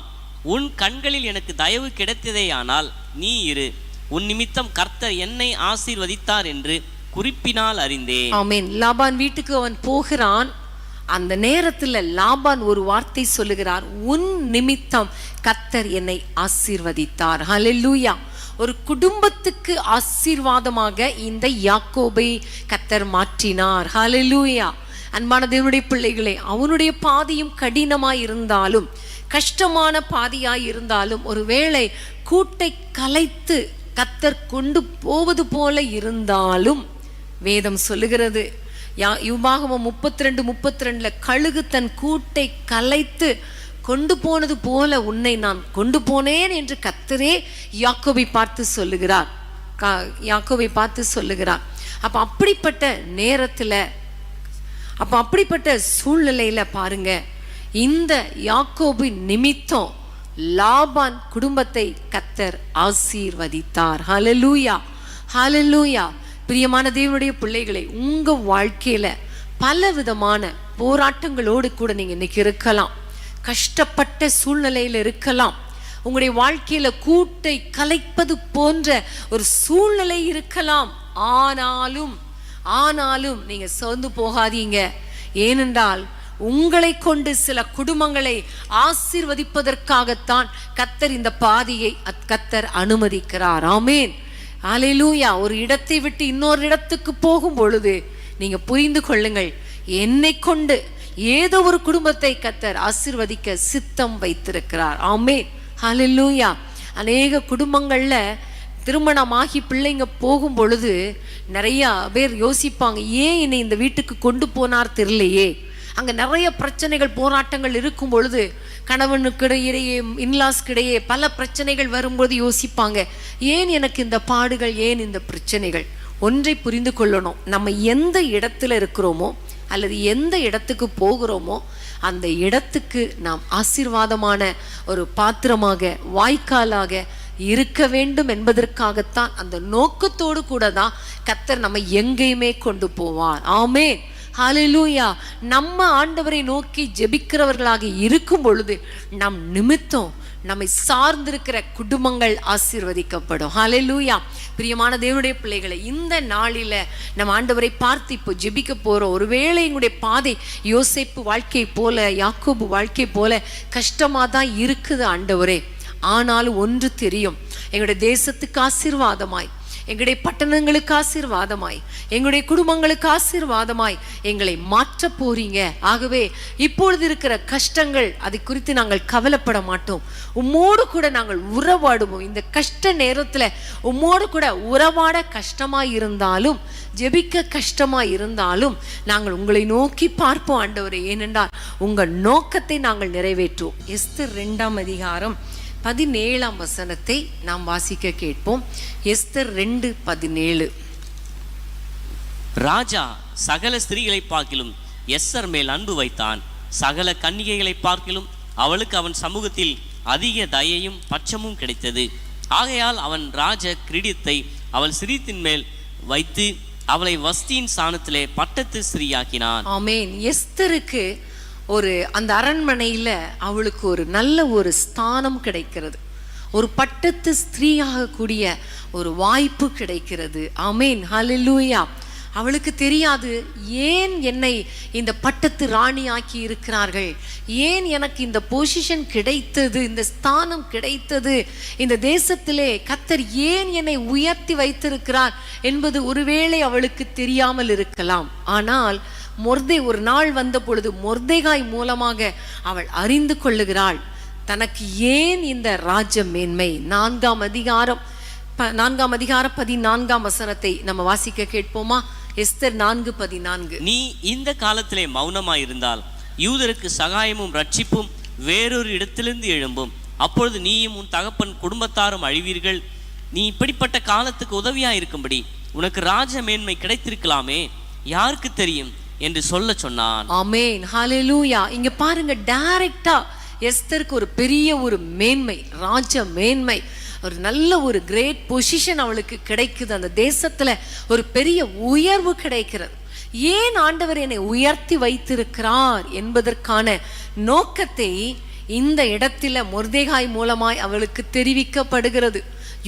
உன் கண்களில் எனக்கு தயவு கிடைத்ததேயானால் நீ இரு, உன் நிமித்தம் கர்த்தர் என்னை ஆசீர்வதித்தார் என்று குறிப்பினால் அறிந்தேன். ஆமேன். லாபான் வீட்டுக்கு அவன் போகிறான். அந்த நேரத்தில் லாபான் ஒரு வார்த்தை சொல்லுகிறார், உன் நிமித்தம் கர்த்தர் என்னை ஆசீர்வதித்தார். ஹல்லேலூயா. ஒரு குடும்பத்துக்கு ஆசீர்வாதமாக இந்த யாக்கோபை கர்த்தர் மாற்றினார். ஹல்லேலூயா. அன்பான தேவனுடைய பிள்ளைகளே, அவனுடைய பாதையும் கடினமாய் இருந்தாலும், கஷ்டமான பாதையாய் இருந்தாலும், ஒருவேளை கூட்டை கலைத்து கர்த்தர் கொண்டு போவது போல இருந்தாலும், வேதம் சொல்லுகிறது, யூபாகமம் 32:32 கழுகு தன் கூட்டை கலைத்து கொண்டு போனது போல உன்னை நான் கொண்டு போனேன் என்று கர்த்தரே யாக்கோபை பார்த்து சொல்லுகிறார். அப்ப அப்படிப்பட்ட நேரத்துல, அப்ப அப்படிப்பட்ட சூழ்நிலையில பாருங்க, இந்த யாக்கோபின் நிமித்தம் லாபான் குடும்பத்தை கர்த்தர் ஆசீர்வதித்தார். ஹல்லேலூயா, ஹல்லேலூயா. பிரியமான தேவனுடைய பிள்ளைகளை, உங்க வாழ்க்கையில பல விதமான போராட்டங்களோடு கூட நீங்க இன்னைக்கு இருக்கலாம், கஷ்டப்பட்ட சூழ்நிலையில இருக்கலாம், உங்களுடைய வாழ்க்கையில கூட்டை கலைப்பது போன்ற ஒரு சூழ்நிலை இருக்கலாம். ஆனாலும் நீங்க சோர்ந்து போகாதீங்க. ஏனென்றால் உங்களை கொண்டு சில குடும்பங்களை ஆசீர்வதிப்பதற்காகத்தான் கர்த்தர் இந்த பாதையை கர்த்தர் அனுமதிக்கிறார். ஆமென், ஹல்லேலூயா. ஒரு இடத்தை விட்டு இன்னொரு இடத்துக்கு போகும் பொழுது நீங்க புரிந்து கொள்ளுங்கள், என்னை கொண்டு ஏதோ ஒரு குடும்பத்தை கர்த்தர் ஆசீர்வதிக்க சித்தம் வைத்திருக்கிறார். ஆமென், ஹல்லேலூயா. அநேக குடும்பங்கள்ல திருமணமாகி பிள்ளைங்க போகும் பொழுது நிறைய பேர் யோசிப்பாங்க, ஏன் என்னை இந்த வீட்டுக்கு கொண்டு போனார் தெரியலையே. அங்கே நிறைய பிரச்சனைகள் போராட்டங்கள் இருக்கும் பொழுது கணவனுக்கிடையே இன்லாஸ்கிடையே பல பிரச்சனைகள் வரும்போது யோசிப்பாங்க, ஏன் எனக்கு இந்த பாடுகள், ஏன் இந்த பிரச்சனைகள். ஒன்றை புரிந்து கொள்ளணும், நம்ம எந்த இடத்துல இருக்கிறோமோ அல்லது எந்த இடத்துக்கு போகிறோமோ அந்த இடத்துக்கு நாம் ஆசீர்வாதமான ஒரு பாத்திரமாக வாய்க்காலாக இருக்க வேண்டும் என்பதற்காகத்தான், அந்த நோக்கத்தோடு கூட தான் கர்த்தர் நம்ம எங்கேயுமே கொண்டு போவார். ஆமென், ஹல்லேலூயா. நம்ம ஆண்டவரை நோக்கி ஜெபிக்கிறவர்களாக இருக்கும் பொழுது நம் நிமித்தம் நம்மை சார்ந்திருக்கிற குடும்பங்கள் ஆசீர்வதிக்கப்படும். ஹல்லேலூயா. பிரியமான தேவனுடைய பிள்ளைகளை, இந்த நாளில நம்ம ஆண்டவரை பார்த்து இப்போ ஜெபிக்க போறோம். ஒருவேளை எங்களுடைய பாதை யோசேப்பு வாழ்க்கை போல, யாக்கோபு வாழ்க்கை போல கஷ்டமா தான் இருக்குது ஆண்டவரே. ஆனாலும் ஒன்று தெரியும், எங்களுடைய தேசத்துக்கு ஆசீர்வாதமாய், எங்களுடைய பட்டணங்களுக்கு ஆசீர்வாதமாய், எங்களுடைய குடும்பங்களுக்கு ஆசீர்வாதமாய் எங்களை மாற்ற போறீங்க. ஆகவே இப்பொழுது இருக்கிற கஷ்டங்கள் அதை குறித்து நாங்கள் கவலைப்பட மாட்டோம். உம்மோடு கூட நாங்கள் உறவாடுவோம். இந்த கஷ்ட நேரத்துல உம்மோடு கூட உறவாட கஷ்டமா இருந்தாலும், ஜெபிக்க கஷ்டமா இருந்தாலும் நாங்கள் உங்களை நோக்கி பார்ப்போம் ஆண்டவரே. ஏனென்றால் உங்க நோக்கத்தை நாங்கள் நிறைவேற்றுவோம். எஸ்தர் 2ஆம் அதிகாரம் 17ஆம் வசனத்தை நாம் வாசிக்க கேட்போம். எஸ்தர் 2:17. ராஜா சகல ஸ்திரீகளை பார்க்கிலும் எஸ்தர் மேல் அன்பு வைத்தான். சகல கன்னிகைகளை பார்க்கிலும் அவளுக்கு அவன் சமூகத்தில் அதிக தயையும் பட்சமும் கிடைத்தது. ஆகையால் அவன் ராஜ கிரீடத்தை அவள் சிரீத்தின் மேல் வைத்து அவளை வஸ்தியின் ஸ்தானத்திலே பட்டத்து ஸ்திரீயாக்கினான். ஆமென். எஸ்தருக்கு ஒரு அந்த அரண்மனையில் அவளுக்கு ஒரு நல்ல ஒரு ஸ்தானம் கிடைக்கிறது, ஒரு பட்டத்து ஸ்திரீயாக கூடிய ஒரு வாய்ப்பு கிடைக்கிறது. ஆமென், ஹல்லேலூயா. அவளுக்கு தெரியாது, ஏன் என்னை இந்த பட்டத்து ராணி ஆக்கி இருக்கிறார்கள், ஏன் எனக்கு இந்த பொசிஷன் கிடைத்தது, இந்த ஸ்தானம் கிடைத்தது, இந்த தேசத்திலே கர்த்தர் ஏன் என்னை உயர்த்தி வைத்திருக்கிறார் என்பது ஒருவேளை அவளுக்கு தெரியாமல் இருக்கலாம். ஆனால் ஒரு நாள் வந்த பொழுது மொர்தெகாய் மூலமாக அவள் அறிந்து கொள்ளுகிறாள் தனக்கு ஏன் இந்த ராஜ மேன்மை. 4ஆம் அதிகாரம் 14ஆம் வசனத்தை நம்ம வாசிக்க கேட்போமா? எஸ்தர் 4:14. நீ இந்த காலத்திலே மௌனமாயிருந்தால் யூதருக்கு சகாயமும் ரட்சிப்பும் வேறொரு இடத்திலிருந்து எழும்பும். அப்பொழுது நீயும் உன் தகப்பன் குடும்பத்தாரும் அழிவீர்கள். நீ இப்படிப்பட்ட காலத்துக்கு உதவியா இருக்கும்படி உனக்கு ராஜ மேன்மை கிடைத்திருக்கலாமே, யாருக்கு தெரியும் என்று சொல்ல சொன்னான். ஆமென், ஹல்லேலூயா. இங்க பாருங்க, டைரக்டா எஸ்தருக்கு ஒரு பெரிய ஒரு மேன்மை, ராஜ மேன்மை, ஒரு நல்ல ஒரு கிரேட் பொசிஷன் அவளுக்கு கிடைக்குது. அந்த தேசத்துல ஒரு பெரிய உயர்வு கிடைக்கிறது. ஏன் ஆண்டவர் என்னை உயர்த்தி வைத்திருக்கிறார் என்பதற்கான நோக்கத்தை இந்த இடத்துல மொர்தெகாய் மூலமாய் அவளுக்கு தெரிவிக்கப்படுகிறது.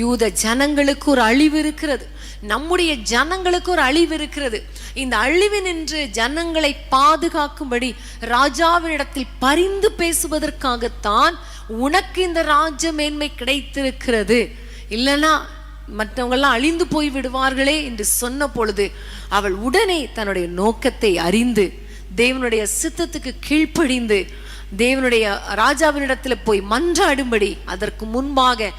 யூத ஜனங்களுக்கு ஒரு அழிவு இருக்கிறது, நம்முடைய ஜனங்களுக்கு ஒரு அழிவு இருக்கிறது. இந்த அழிவு நின்று ஜனங்களை பாதுகாக்கும்படி ராஜாவினிடத்தில் பரிந்து பேசுவதற்காகத்தான் உனக்கு இந்த ராஜ மேன்மை கிடைத்திருக்கிறது, இல்லைன்னா மற்றவங்கெல்லாம் அழிந்து போய் விடுவார்களே என்று சொன்ன பொழுது அவள் உடனே தன்னுடைய நோக்கத்தை அறிந்து தேவனுடைய சித்தத்துக்கு கீழ்ப்படிந்து தேவனுடைய ராஜாவினிடத்தில் போய் மன்றாடும்படி அதற்கு முன்பாக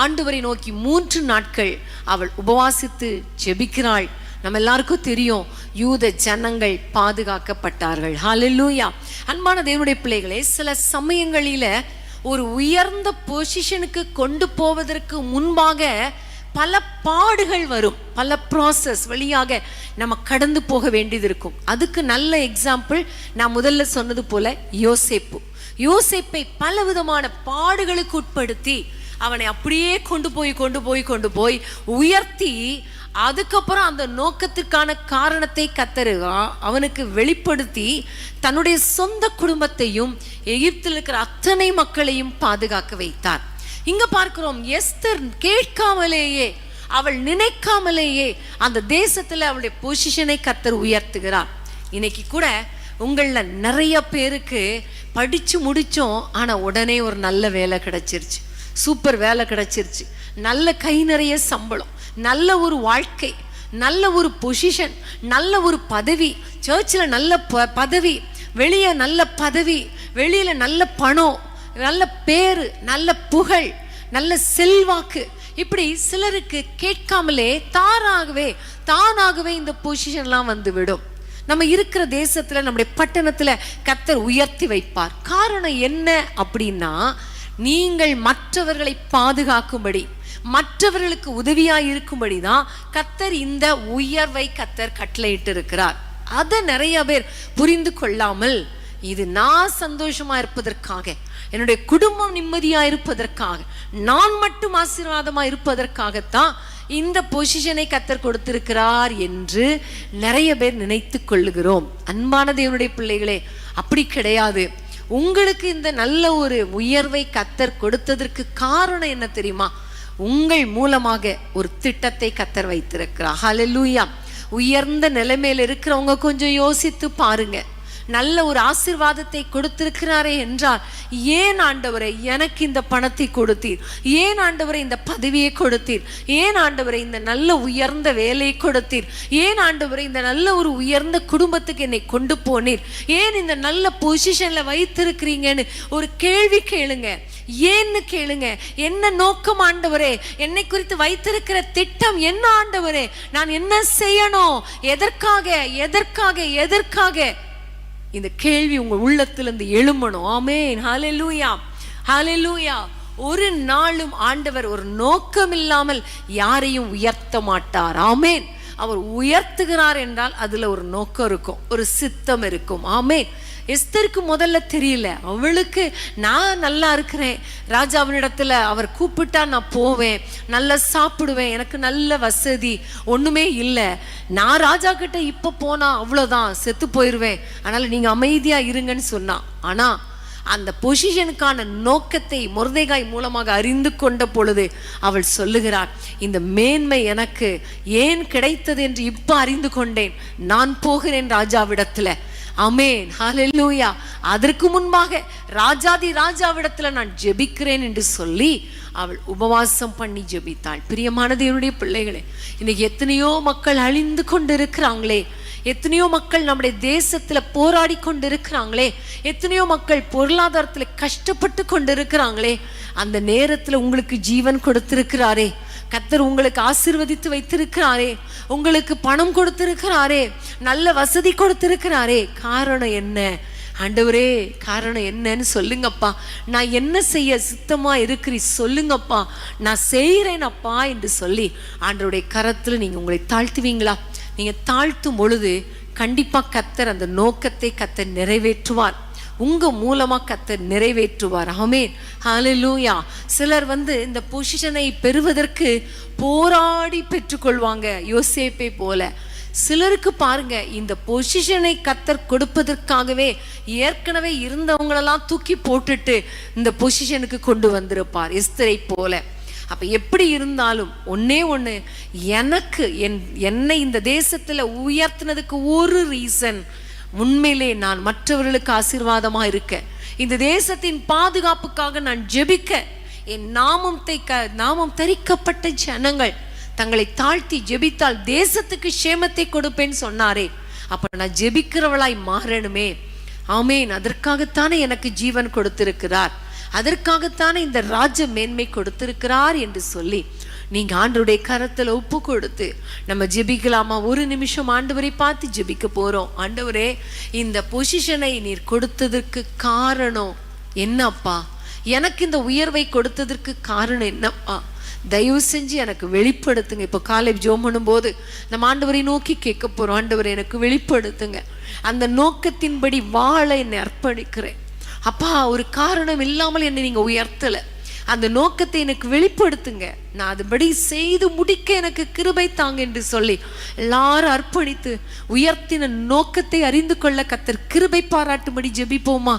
ஆண்டவரை நோக்கி 3 நாட்கள் அவள் உபவாசித்து ஜெபிக்கிறாள். நம்ம எல்லாருக்கும் தெரியும், யூத ஜனங்கள் பாதுகாக்கப்பட்டார்கள். ஹல்லேலூயா. அன்பான தேவனுடைய பிள்ளைகளே, சில சமயங்களில ஒரு உயர்ந்த பொசிஷனுக்கு கொண்டு போவதற்கு முன்பாக பல பாடுகள் வரும், பல ப்ராசஸ் வழியாக நம்ம கடந்து போக வேண்டியது இருக்கும். அதுக்கு நல்ல எக்ஸாம்பிள் நான் முதல்ல சொன்னது போல யோசேப்பை பல விதமான பாடுகளுக்கு உட்படுத்தி அவனை அப்படியே கொண்டு போய் உயர்த்தி அதுக்கப்புறம் அந்த நோக்கத்திற்கான காரணத்தை கர்த்தர் அவனுக்கு வெளிப்படுத்தி தன்னுடைய சொந்த குடும்பத்தையும் எகிப்தில் இருக்கிற அத்தனை மக்களையும் பாதுகாக்க வைத்தார். இங்க பார்க்கிறோம், எஸ்தர் கேட்காமலேயே, அவள் நினைக்காமலேயே அந்த தேசத்துல அவளுடைய பொசிஷனை கர்த்தர் உயர்த்துகிறார். இன்னைக்கு கூட உங்கள நிறைய பேருக்கு படிச்சு முடிச்சோம், ஆனா உடனே ஒரு நல்ல வேலை கிடைச்சிருச்சு, சூப்பர் வேலை கிடைச்சிருச்சு, நல்ல கை நிறைய சம்பளம், நல்ல ஒரு வாழ்க்கை, நல்ல ஒரு பொசிஷன், நல்ல ஒரு பதவி, சர்ச்சில் நல்ல பதவி, வெளியே நல்ல பதவி, வெளியில நல்ல பணம், நல்ல பேரு, நல்ல புகழ், நல்ல செல்வாக்கு, இப்படி சிலருக்கு கேட்காமலே தானாகவே இந்த பொசிஷன்லாம் வந்து விடும். நம்ம இருக்கிற தேசத்துல, நம்முடைய பட்டணத்துல கர்த்தர் உயர்த்தி வைப்பார். காரணம் என்ன அப்படின்னா, நீங்கள் மற்றவர்களை பாதுகாக்கும்படி, மற்றவர்களுக்கு உதவியாய் இருக்கும்படி தான் கர்த்தர் இந்த உயர்வை கர்த்தர் கட்டளையிட்டு இருக்கிறார். அதை நிறைய பேர் புரிந்து கொள்ளாமல், இது நான் சந்தோஷமா இருப்பதற்காக, என்னுடைய குடும்பம் நிம்மதியா இருப்பதற்காக, நான் மட்டும் ஆசீர்வாதமா இருப்பதற்காகத்தான் இந்த பொசிஷனை கர்த்தர் கொடுத்திருக்கிறார் என்று நிறைய பேர் நினைத்து கொள்ளுகிறோம். அன்பான தேவனுடைய பிள்ளைகளே, அப்படி கிடையாது. உங்களுக்கு இந்த நல்ல ஒரு உயர்வை கர்த்தர் கொடுத்ததற்கு காரணம் என்ன தெரியுமா? உங்கள் மூலமாக ஒரு திட்டத்தை கர்த்தர் வைத்திருக்கிறார். ஹல்லேலூயா. உயர்ந்த நிலைமையில இருக்கிறவங்க கொஞ்சம் யோசித்து பாருங்க. நல்ல ஒரு ஆசீர்வாதத்தை கொடுத்திருக்கிறாரே என்றால், ஏன் ஆண்டவரே எனக்கு இந்த பணத்தை கொடுத்தீர்? ஏன் ஆண்டவரே இந்த பதவியை கொடுத்தீர்? ஏன் ஆண்டவரே இந்த நல்ல உயர்ந்த வேலையை கொடுத்தீர்? ஏன் ஆண்டவரே இந்த நல்ல ஒரு உயர்ந்த குடும்பத்துக்கு என்னை கொண்டு போனீர்? ஏன் இந்த நல்ல பொசிஷன்ல வைத்திருக்கிறீங்கன்னு ஒரு கேள்வி கேளுங்க. ஏன்னு கேளுங்க. என்ன நோக்கம் ஆண்டவரே? என்னை குறித்து வைத்திருக்கிற திட்டம் என்ன ஆண்டவரே? நான் என்ன செய்யணும்? எதற்காக எதற்காக எதற்காக? இந்த கேள்வி உங்க உள்ளத்திலிருந்து எழும்பணும். ஆமென். ஹல்லேலூயா, ஹல்லேலூயா. ஒரு நாளும் ஆண்டவர் ஒரு நோக்கம் இல்லாமல் யாரையும் உயர்த்த மாட்டார். ஆமென். அவர் உயர்த்துகிறார் என்றால் அதுல ஒரு நோக்கம் இருக்கும், ஒரு சித்தம் இருக்கும். ஆமென். எஸ்தருக்கு முதல்ல தெரியல. அவளுக்கு நான் நல்லா இருக்கிறேன், ராஜாவினிடத்துல அவர் கூப்பிட்டா நான் போவேன், நல்லா சாப்பிடுவேன், எனக்கு நல்ல வசதி ஒண்ணுமே இல்லை, நான் ராஜா கிட்ட இப்ப போனா அவ்வளவுதான் செத்து போயிருவேன், அதனால நீங்க அமைதியா இருங்கன்னு சொன்னா. ஆனா அந்த பொசிஷனுக்கான நோக்கத்தை மொர்தெகாய் மூலமாக அறிந்து கொண்ட பொழுது அவள் சொல்லுகிறார், இந்த மேன்மை எனக்கு ஏன் கிடைத்தது என்று இப்ப அறிந்து கொண்டேன், நான் போகிறேன் ராஜாவிடத்துல. ஆமென். ஹல்லேலூயா. அதற்கு முன்பாக ராஜாதி ராஜாவிடத்துல நான் ஜெபிக்கிறேன் என்று சொல்லி அவள் உபவாசம் பண்ணி ஜெபித்தாள். பிரியமான தேவனுடைய பிள்ளைகளே, இன்னைக்கு எத்தனையோ மக்கள் அழிந்து கொண்டு இருக்கிறாங்களே, எத்தனையோ மக்கள் நம்முடைய தேசத்துல போராடி கொண்டு இருக்கிறாங்களே, எத்தனையோ மக்கள் பொருளாதாரத்துல கஷ்டப்பட்டு கொண்டு இருக்கிறாங்களே, அந்த நேரத்துல உங்களுக்கு ஜீவன் கொடுத்திருக்கிறாரே, கர்த்தர் உங்களுக்கு ஆசீர்வதித்து வைத்திருக்கிறாரே, உங்களுக்கு பணம் கொடுத்திருக்கிறாரே, நல்ல வசதி கொடுத்திருக்கிறாரே. காரணம் என்ன ஆண்டவரே? காரணம் என்னன்னு சொல்லுங்கப்பா. நான் என்ன செய்ய சித்தமா இருக்கிறீ சொல்லுங்கப்பா, நான் செய்கிறேனப்பா என்று சொல்லி ஆண்டவருடைய கரத்துல நீங்க உங்களை தாழ்த்துவீங்களா? நீங்க தாழ்த்தும் பொழுது கண்டிப்பா கர்த்தர் அந்த நோக்கத்தை கர்த்தர் நிறைவேற்றுவார். உங்க மூலமா கர்த்தர் நிறைவேற்றுவார். ஆமென். ஹல்லேலூயா. சிலர் இந்த பொசிஷனை பெறுவதற்கு போராடி பெற்றுக்கொள்வாங்க, யோசேப்பை போல. சிலருக்கு பாருங்க, இந்த பொசிஷனை கர்த்தர் கொடுப்பதற்காகவே ஏற்கனவே இருந்தவங்களெல்லாம் தூக்கி போட்டுட்டு இந்த பொசிஷனுக்கு கொண்டு வந்திருப்பார், எஸ்தரை போல. அப்ப எப்படி இருந்தாலும் ஒன்னே ஒண்ணு, எனக்கு என்னை இந்த தேசத்துல உயர்த்தினதுக்கு ஒரு ரீசன், உண்மையிலே நான் மற்றவர்களுக்கு ஆசீர்வாதமா இருக்க, இந்த தேசத்தின் பாதுகாப்புக்காக நான் ஜெபிக்க, என் நாமம் தரிக்கப்பட்ட ஜனங்கள் தங்களை தாழ்த்தி ஜெபித்தால் தேசத்துக்கு சேமத்தை கொடுப்பேன்னு சொன்னாரே, அப்ப நான் ஜெபிக்கிறவளாய் மாறணுமே. ஆமென். அதற்காகத்தானே எனக்கு ஜீவன் கொடுத்திருக்கிறார், அதற்காகத்தானே இந்த ராஜ மேன்மை கொடுத்திருக்கிறார் என்று சொல்லி நீங்க ஆண்டவருடைய கரத்துல ஒப்பு கொடுத்து நம்ம ஜெபிக்கலாமா? ஒரு நிமிஷம் ஆண்டவரை பார்த்து ஜெபிக்க போறோம். ஆண்டவரே, இந்த பொசிஷனை நீர் கொடுத்ததற்கு காரணம் என்னப்பா? எனக்கு இந்த உயர்வை கொடுத்ததற்கு காரணம் என்னப்பா? தயவு செஞ்சு எனக்கு வெளிப்படுத்துங்க. இப்போ காலை ஜெபம் பண்ணும்போது நம்ம ஆண்டவரை நோக்கி கேட்க போறோம். ஆண்டவரை எனக்கு வெளிப்படுத்துங்க, அந்த நோக்கத்தின்படி வாழ என்னை அர்ப்பணிக்கிறேன் அப்பா. ஒரு காரணம் இல்லாமல் என்னை நீங்க உயர்த்தல, அந்த நோக்கத்தை எனக்கு வெளிப்படுத்துங்க, நான் அதுபடி செய்து முடிக்க எனக்கு கிருபை தாங்க என்று சொல்லி எல்லாரும் அர்ப்பணித்து உயர்த்தின நோக்கத்தை அறிந்து கொள்ள கர்த்தர் கிருபை பாராட்டும்படி ஜெபிப்போமா?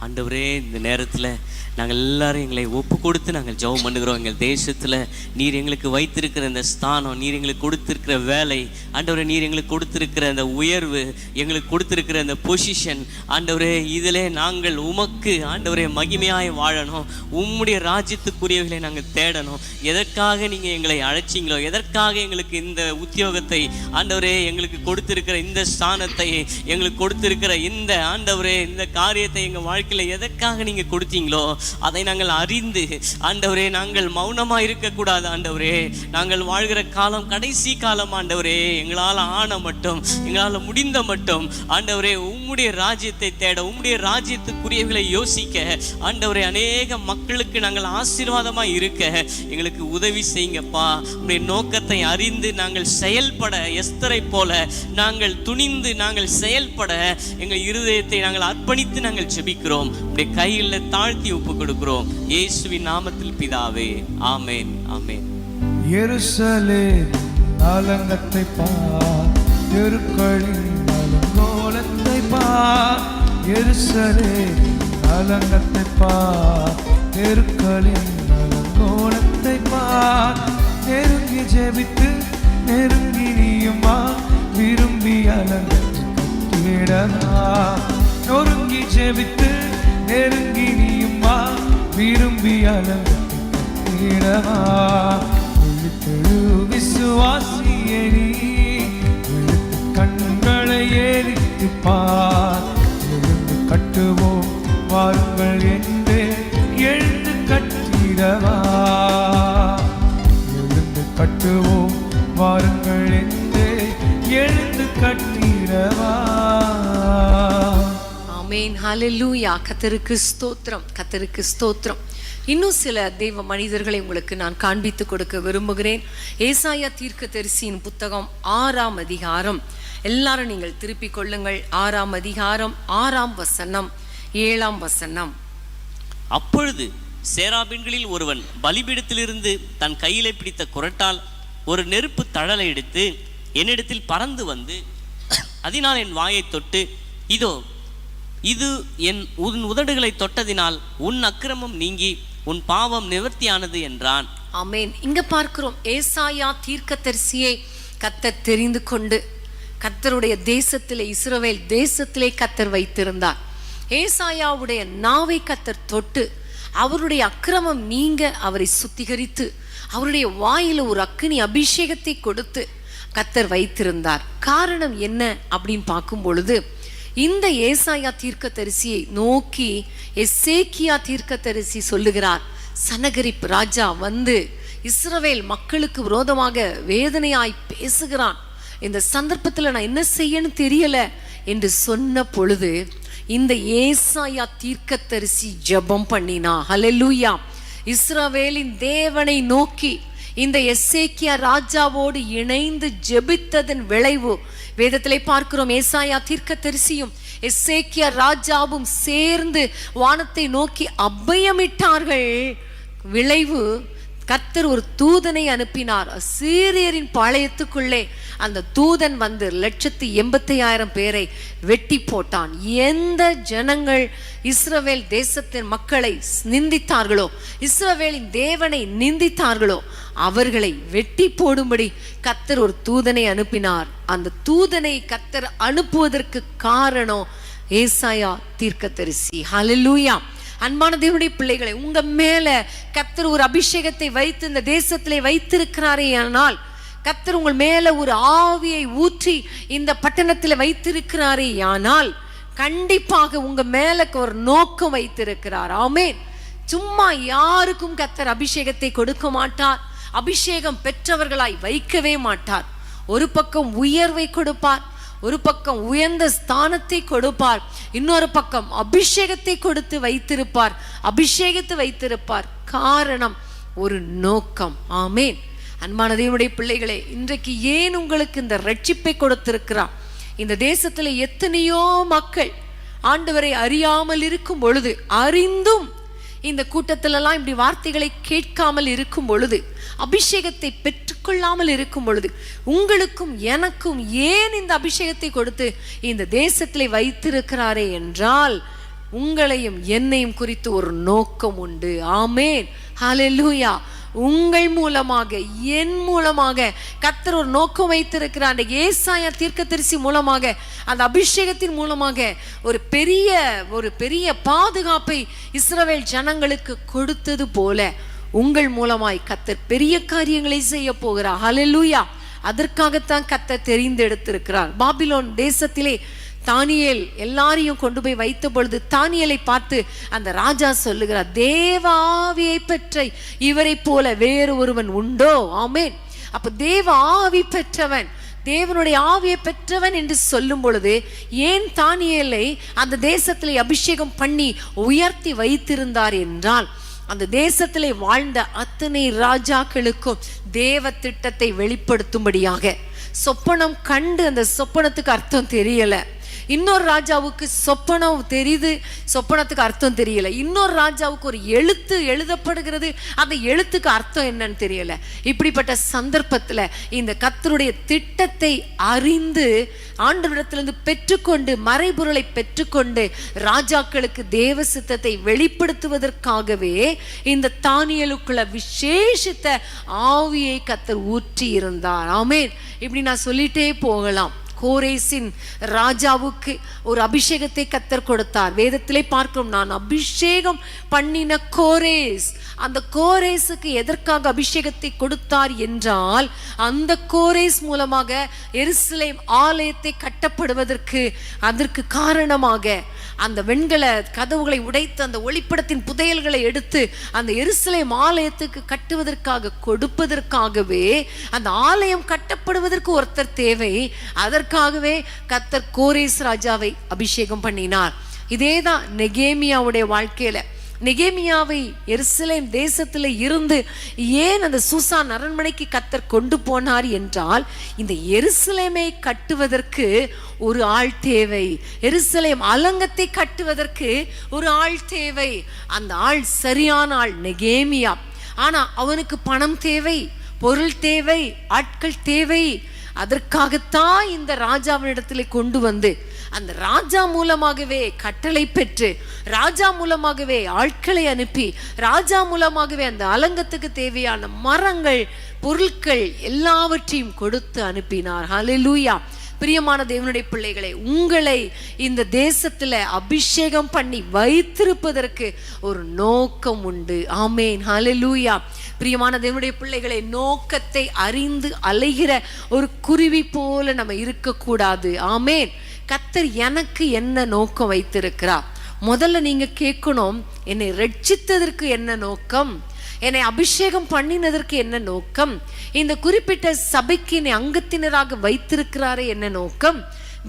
ஆண்டவரே, இந்த நேரத்தில் நாங்கள் எல்லாரும் எங்களை ஒப்பு கொடுத்து நாங்கள் ஜெபம் பண்ணுகிறோம். எங்கள் தேசத்தில் நீர் எங்களுக்கு வைத்திருக்கிற இந்த ஸ்தானம், நீர் எங்களுக்கு கொடுத்திருக்கிற வேலை, ஆண்டவரே நீர் எங்களுக்கு கொடுத்திருக்கிற அந்த உயர்வு, எங்களுக்கு கொடுத்திருக்கிற அந்த பொசிஷன், ஆண்டவரே இதிலே நாங்கள் உமக்கு ஆண்டவரே மகிமையாய் வாழணும், உம்முடைய ராஜ்யத்துக்குரியவர்களை நாங்கள் தேடணும். எதற்காக நீங்கள் எங்களை அழைச்சிங்களோ, எதற்காக எங்களுக்கு இந்த உத்தியோகத்தை ஆண்டவரே எங்களுக்கு கொடுத்திருக்கிற இந்த ஸ்தானத்தை, எங்களுக்கு கொடுத்திருக்கிற இந்த ஆண்டவரே இந்த காரியத்தை எங்கள் வாழ்க்கை கொடுக்கல, எதற்காக நீங்க கொடுத்தீங்களோ அதை நாங்கள் அறிந்து ஆண்டவரே நாங்கள் மௌனமா இருக்கக்கூடாது ஆண்டவரே. நாங்கள் வாழ்கிற காலம் கடைசி காலம் ஆண்டவரே. எங்களால் ஆன மட்டும், எங்களால் முடிந்த மட்டும் ஆண்டவரே உம்முடைய ராஜ்யத்தை தேட, உம்முடைய ராஜ்யத்துக்குரியவர்களை யோசிக்க ஆண்டவரே, அநேக மக்களுக்கு நாங்கள் ஆசீர்வாதமா இருக்க எங்களுக்கு உதவி செய்யுங்கப்பா. உம்முடைய நோக்கத்தை அறிந்து நாங்கள் செயல்பட, எஸ்தரை போல நாங்கள் துணிந்து நாங்கள் செயல்பட எங்கள் இருதயத்தை நாங்கள் அர்ப்பணித்து நாங்கள் ஜெபிக்கிறோம். உம்முடைய கையில் தாழ்த்தி ஒப்பு கொடுக்கிறோம் இயேசுவின் நாமத்தில் பிதாவே, ஆமென், ஆமென். எருசலேம் அலங்கத்தை பார், எருக்களின் அலங்கோலத்தை பார். எருசலேம் அலங்கத்தை பார், எருக்களின் அலங்கோலத்தை பார். நெருங்கி ஜெபித்து நெருங்கி நீயுமா, விரும்பி அலங்கத்தை கட்டிடமா. நொறுங்கி ஜெபித்து நெருங்கி நீயுமா, விரும்பி அலங்கத்தை கட்டிடமா. விழித்தெழு விசுவாசியே நீ, விழித்து கண்களை ஏறித்து பார். எழுந்து கட்டுவோம் வாருங்கள் என்று எழுந்து கட்டிடவா. எழுந்து கட்டுவோம் வாருங்கள் என்று எழுந்து கட்டிடவா. ஆமென், ஹல்லேலூயா. கர்த்தருக்கு ஸ்தோத்திரம், கர்த்தருக்கு ஸ்தோத்திரம். இன்னும் சில தெய்வ மனிதர்களை உங்களுக்கு நான் காண்பித்து கொடுக்க விரும்புகிறேன். ஏசாயா தீர்க்கதரிசியின் புத்தகம் 6ஆம் அதிகாரம். எல்லாரும் நீங்கள் திருப்பிக் கொள்ளுங்கள். 6ஆம் அதிகாரம் 6ஆம் வசனம் 7ஆம் வசனம். அப்பொழுது சேராபீன்களில் ஒருவன் பலிபீடத்திலிருந்து தன் கையிலே பிடித்த குறட்டால் ஒரு நெருப்பு தழலை எடுத்து என்னிடத்தில் பறந்து வந்து அதனால் என் வாயை தொட்டு, இதோ இது உன் உதடுகளை தொட்டதினால் உன் அக்கிரமம் நீங்கி உன் பாவம் நிவர்த்தியானது என்றான். ஆமென். இங்க பார்க்கிறோம், ஏசாயா தீர்க்கதரிசியை கர்த்தர் தெரிந்து கொண்டு கர்த்தருடைய தேசத்திலே, இஸ்ரவேல் தேசத்திலே கர்த்தர் வைத்திருந்தார். ஏசாயாவுடைய நாவை கர்த்தர் தொட்டு அவருடைய அக்கிரமம் நீங்க அவரை சுத்திகரித்து அவருடைய வாயில ஒரு அக்கினி அபிஷேகத்தை கொடுத்து கர்த்தர் வைத்திருந்தார். காரணம் என்ன அப்படின்னு பார்க்கும் பொழுது, இந்த ஏசாயா தீர்க்கதரிசியை நோக்கி எசேக்கியா தீர்க்கதரிசி சொல்லுகிறார், சனகரிப் ராஜா வந்து இஸ்ரவேல் மக்களுக்கு விரோதமாக வேதனையாய் பேசுகிறான். இந்த சந்தர்ப்பத்தில் நான் என்ன செய்யணும் தெரியல என்று சொன்ன பொழுது இந்த ஏசாயா தீர்க்கதரிசி ஜெபம் பண்ணினா. ஹல்லேலூயா. இஸ்ரவேலின் தேவனை நோக்கி இந்த எசேக்கியா ராஜாவோடு இணைந்து ஜெபித்ததன் விளைவு வேதத்திலே பார்க்கிறோம். ஏசாயா தீர்க்கதரிசியும் எசேக்கியா ராஜாவும் சேர்ந்து வானத்தை நோக்கி அபயமிட்டார்கள். விளைவு, கர்த்தர் ஒரு தூதனை அனுப்பினார். சீரியரின் பாளையத்துக்குள்ளே அந்த தூதன் வந்து 1,85,000 பேரை வெட்டி போட்டான். எந்த ஜனங்கள் இஸ்ரவேல் தேசத்தின் மக்களை நிந்தித்தார்களோ, இஸ்ரவேலின் தேவனை நிந்தித்தார்களோ, அவர்களை வெட்டி போடும்படி கர்த்தர் ஒரு தூதனை அனுப்பினார். அந்த தூதனை கர்த்தர் அனுப்புவதற்கு காரணம் ஏசாயா தீர்க்கதரிசி. ஹல்லேலூயா. அன்பான தேவனுடைய பிள்ளைகளை, உங்க மேல கர்த்தர் ஒரு அபிஷேகத்தை வைத்து இந்த தேசத்திலே வைத்திருக்கிறாரே ஆனால், கர்த்தர் உங்கள் மேல ஒரு ஆவியை ஊற்றி இந்த பட்டணத்தில் வைத்திருக்கிறாரே ஆனால், கண்டிப்பாக உங்க மேல ஒரு நோக்கம் வைத்திருக்கிறார். ஆமென். சும்மா யாருக்கும் கர்த்தர் அபிஷேகத்தை கொடுக்க மாட்டார். அபிஷேகம் பெற்றவர்களாய் வைக்கவே மாட்டார். ஒரு பக்கம் உயர்வை கொடுப்பார், ஒரு பக்கம் உயர்ந்த ஸ்தானத்தை கொடுப்பார், இன்னொரு பக்கம் அபிஷேகத்தை கொடுத்து வைத்திருப்பார், அபிஷேகத்தை வைத்திருப்பார். காரணம், ஒரு நோக்கம். ஆமென். அன்பான தேவனுடைய பிள்ளைகளே, இன்றைக்கு ஏன் உங்களுக்கு இந்த ரட்சிப்பை கொடுத்திருக்கிறார்? இந்த தேசத்துல எத்தனையோ மக்கள் ஆண்டவரை அறியாமல் இருக்கும் பொழுது, அறிந்தும் இந்த கூட்டத்திலெல்லாம் இப்படி வார்த்தைகளை கேட்காமல் இருக்கும் பொழுது, அபிஷேகத்தை பெற்றுக்கொள்ளாமல் இருக்கும் பொழுது, உங்களுக்கும் எனக்கும் ஏன் இந்த அபிஷேகத்தை கொடுத்து இந்த தேசத்திலே வைத்திருக்கிறாரே என்றால், உங்களையும் என்னையும் குறித்து ஒரு நோக்கம் உண்டு. ஆமென். ஹல்லேலூயா. உங்கள் மூலமாக, என் மூலமாக கர்த்தர் ஒரு நோக்கம் வைத்திருக்கிறார். அந்த ஏசாயா தீர்க்கதரிசி மூலமாக, அந்த அபிஷேகத்தின் மூலமாக ஒரு பெரிய பாதுகாப்பை இஸ்ரவேல் ஜனங்களுக்கு கொடுத்தது போல உங்கள் மூலமாய் கர்த்தர் பெரிய காரியங்களை செய்ய போகிறார். ஹல்லேலூயா. அதற்காகத்தான் கர்த்தர் தெரிந்தெடுத்திருக்கிறார். பாபிலோன் தேசத்திலே தானியேல் எல்லாரையும் கொண்டு போய் வைத்த பொழுது தானியேலை பார்த்து அந்த ராஜா சொல்லுகிறார், தேவ ஆவியை பெற்ற இவரை போல வேறு ஒருவன் உண்டோ? ஆமென். அப்ப தேவ ஆவி பெற்றவன், தேவனுடைய ஆவியை பெற்றவன் என்று சொல்லும் பொழுது ஏன் தானியேலை அந்த தேசத்திலே அபிஷேகம் பண்ணி உயர்த்தி வைத்திருந்தார் என்றால், அந்த தேசத்திலே வாழ்ந்த அத்தனை ராஜாக்களுக்கும் தேவ திட்டத்தை வெளிப்படுத்தும்படியாக. சொப்பனம் கண்டு அந்த சொப்பனத்துக்கு அர்த்தம் தெரியல. இன்னொரு ராஜாவுக்கு சொப்பனம் தெரியுது, சொப்பனத்துக்கு அர்த்தம் தெரியல. இன்னொரு ராஜாவுக்கு ஒரு எழுத்து எழுதப்படுகிறது, அந்த எழுத்துக்கு அர்த்தம் என்னன்னு தெரியல. இப்படிப்பட்ட சந்தர்ப்பத்துல இந்த கர்த்தருடைய திட்டத்தை அறிந்து ஆண்டவரிடத்திலிருந்து பெற்றுக்கொண்டு மறைபொருளை பெற்றுக்கொண்டு ராஜாக்களுக்கு தேவ சித்தத்தை வெளிப்படுத்துவதற்காகவே இந்த தானியேலுக்குள்ள விசேஷித்த ஆவியை கர்த்தர் ஊற்றி இருந்தார். ஆமென். இப்படி நான் சொல்லிட்டே போகலாம். கோரேசின் ராஜாவுக்கு ஒரு அபிஷேகத்தை கர்த்தர் கொடுத்தார். வேதத்திலே பார்க்கிறோம், நான் அபிஷேகம் பண்ணின கோரேஸ். அந்த கோரேசுக்கு எதற்காக அபிஷேகத்தை கொடுத்தார் என்றால், அந்த கோரேஸ் மூலமாக எருசலேம் ஆலயத்தை கட்டப்படுவதற்கு அதற்கு காரணமாக அந்த வெண்கல கதவுகளை உடைத்து அந்த ஒளிப்படத்தின் புதையல்களை எடுத்து அந்த எருசலேம் ஆலயத்துக்கு கட்டுவதற்காக கொடுப்பதற்காகவே, அந்த ஆலயம் கட்டப்படுவதற்கு ஒருத்தர் தேவை. அதற்காகவே கர்த்தர் கோரேஸ் ராஜாவை அபிஷேகம் பண்ணினார். இதேதான் நெகேமியாவுடைய வாழ்க்கையில. நெகேமியாவை எருசலேம் தேசத்துல இருந்து ஏன் அந்த சூசான் அரண்மனைக்கு கர்த்தர் கொண்டு போனார் என்றால், இந்த எருசலேமை கட்டுவதற்கு ஒரு ஆள் தேவை. எருசலேம் அலங்கத்தை கட்டுவதற்கு ஒரு ஆள் தேவை. அந்த ஆள் சரியான ஆள் நெகேமியா. ஆனா அவனுக்கு பணம் தேவை, பொருள் தேவை, ஆட்கள் தேவை. அதற்காகத்தான் இந்த ராஜாவினிடத்திலே கொண்டு வந்து அந்த ராஜா மூலமாகவே கட்டளை பெற்று, ராஜா மூலமாகவே ஆட்களை அனுப்பி, ராஜா மூலமாகவே அந்த அலங்கத்துக்கு தேவையான மரங்கள், பொருட்கள் எல்லாவற்றையும் கொடுத்து அனுப்பினார். ஹல்லேலூயா. பிரியமான தேவனுடைய பிள்ளைகளை, உங்களை இந்த தேசத்துல அபிஷேகம் பண்ணி வைத்திருப்பதற்கு ஒரு நோக்கம் உண்டு. ஆமேன். ஹல்லேலூயா. பிரியமான தேவனுடைய பிள்ளைகளை, நோக்கத்தை அறிந்து அலைகிற ஒரு குருவி போல நம்ம இருக்கக்கூடாது. ஆமேன். கர்த்தர் எனக்கு என்ன நோக்கம் வைத்திருக்கிறார்? முதல்ல நீங்க கேட்கணும், என்னை ரட்சித்ததற்கு என்ன நோக்கம், என்னை அபிஷேகம் பண்ணினதற்கு என்ன நோக்கம், இந்த குறிப்பிட்ட சபைக்கு என்னை அங்கத்தினராக வைத்திருக்கிறாரே என்ன நோக்கம்.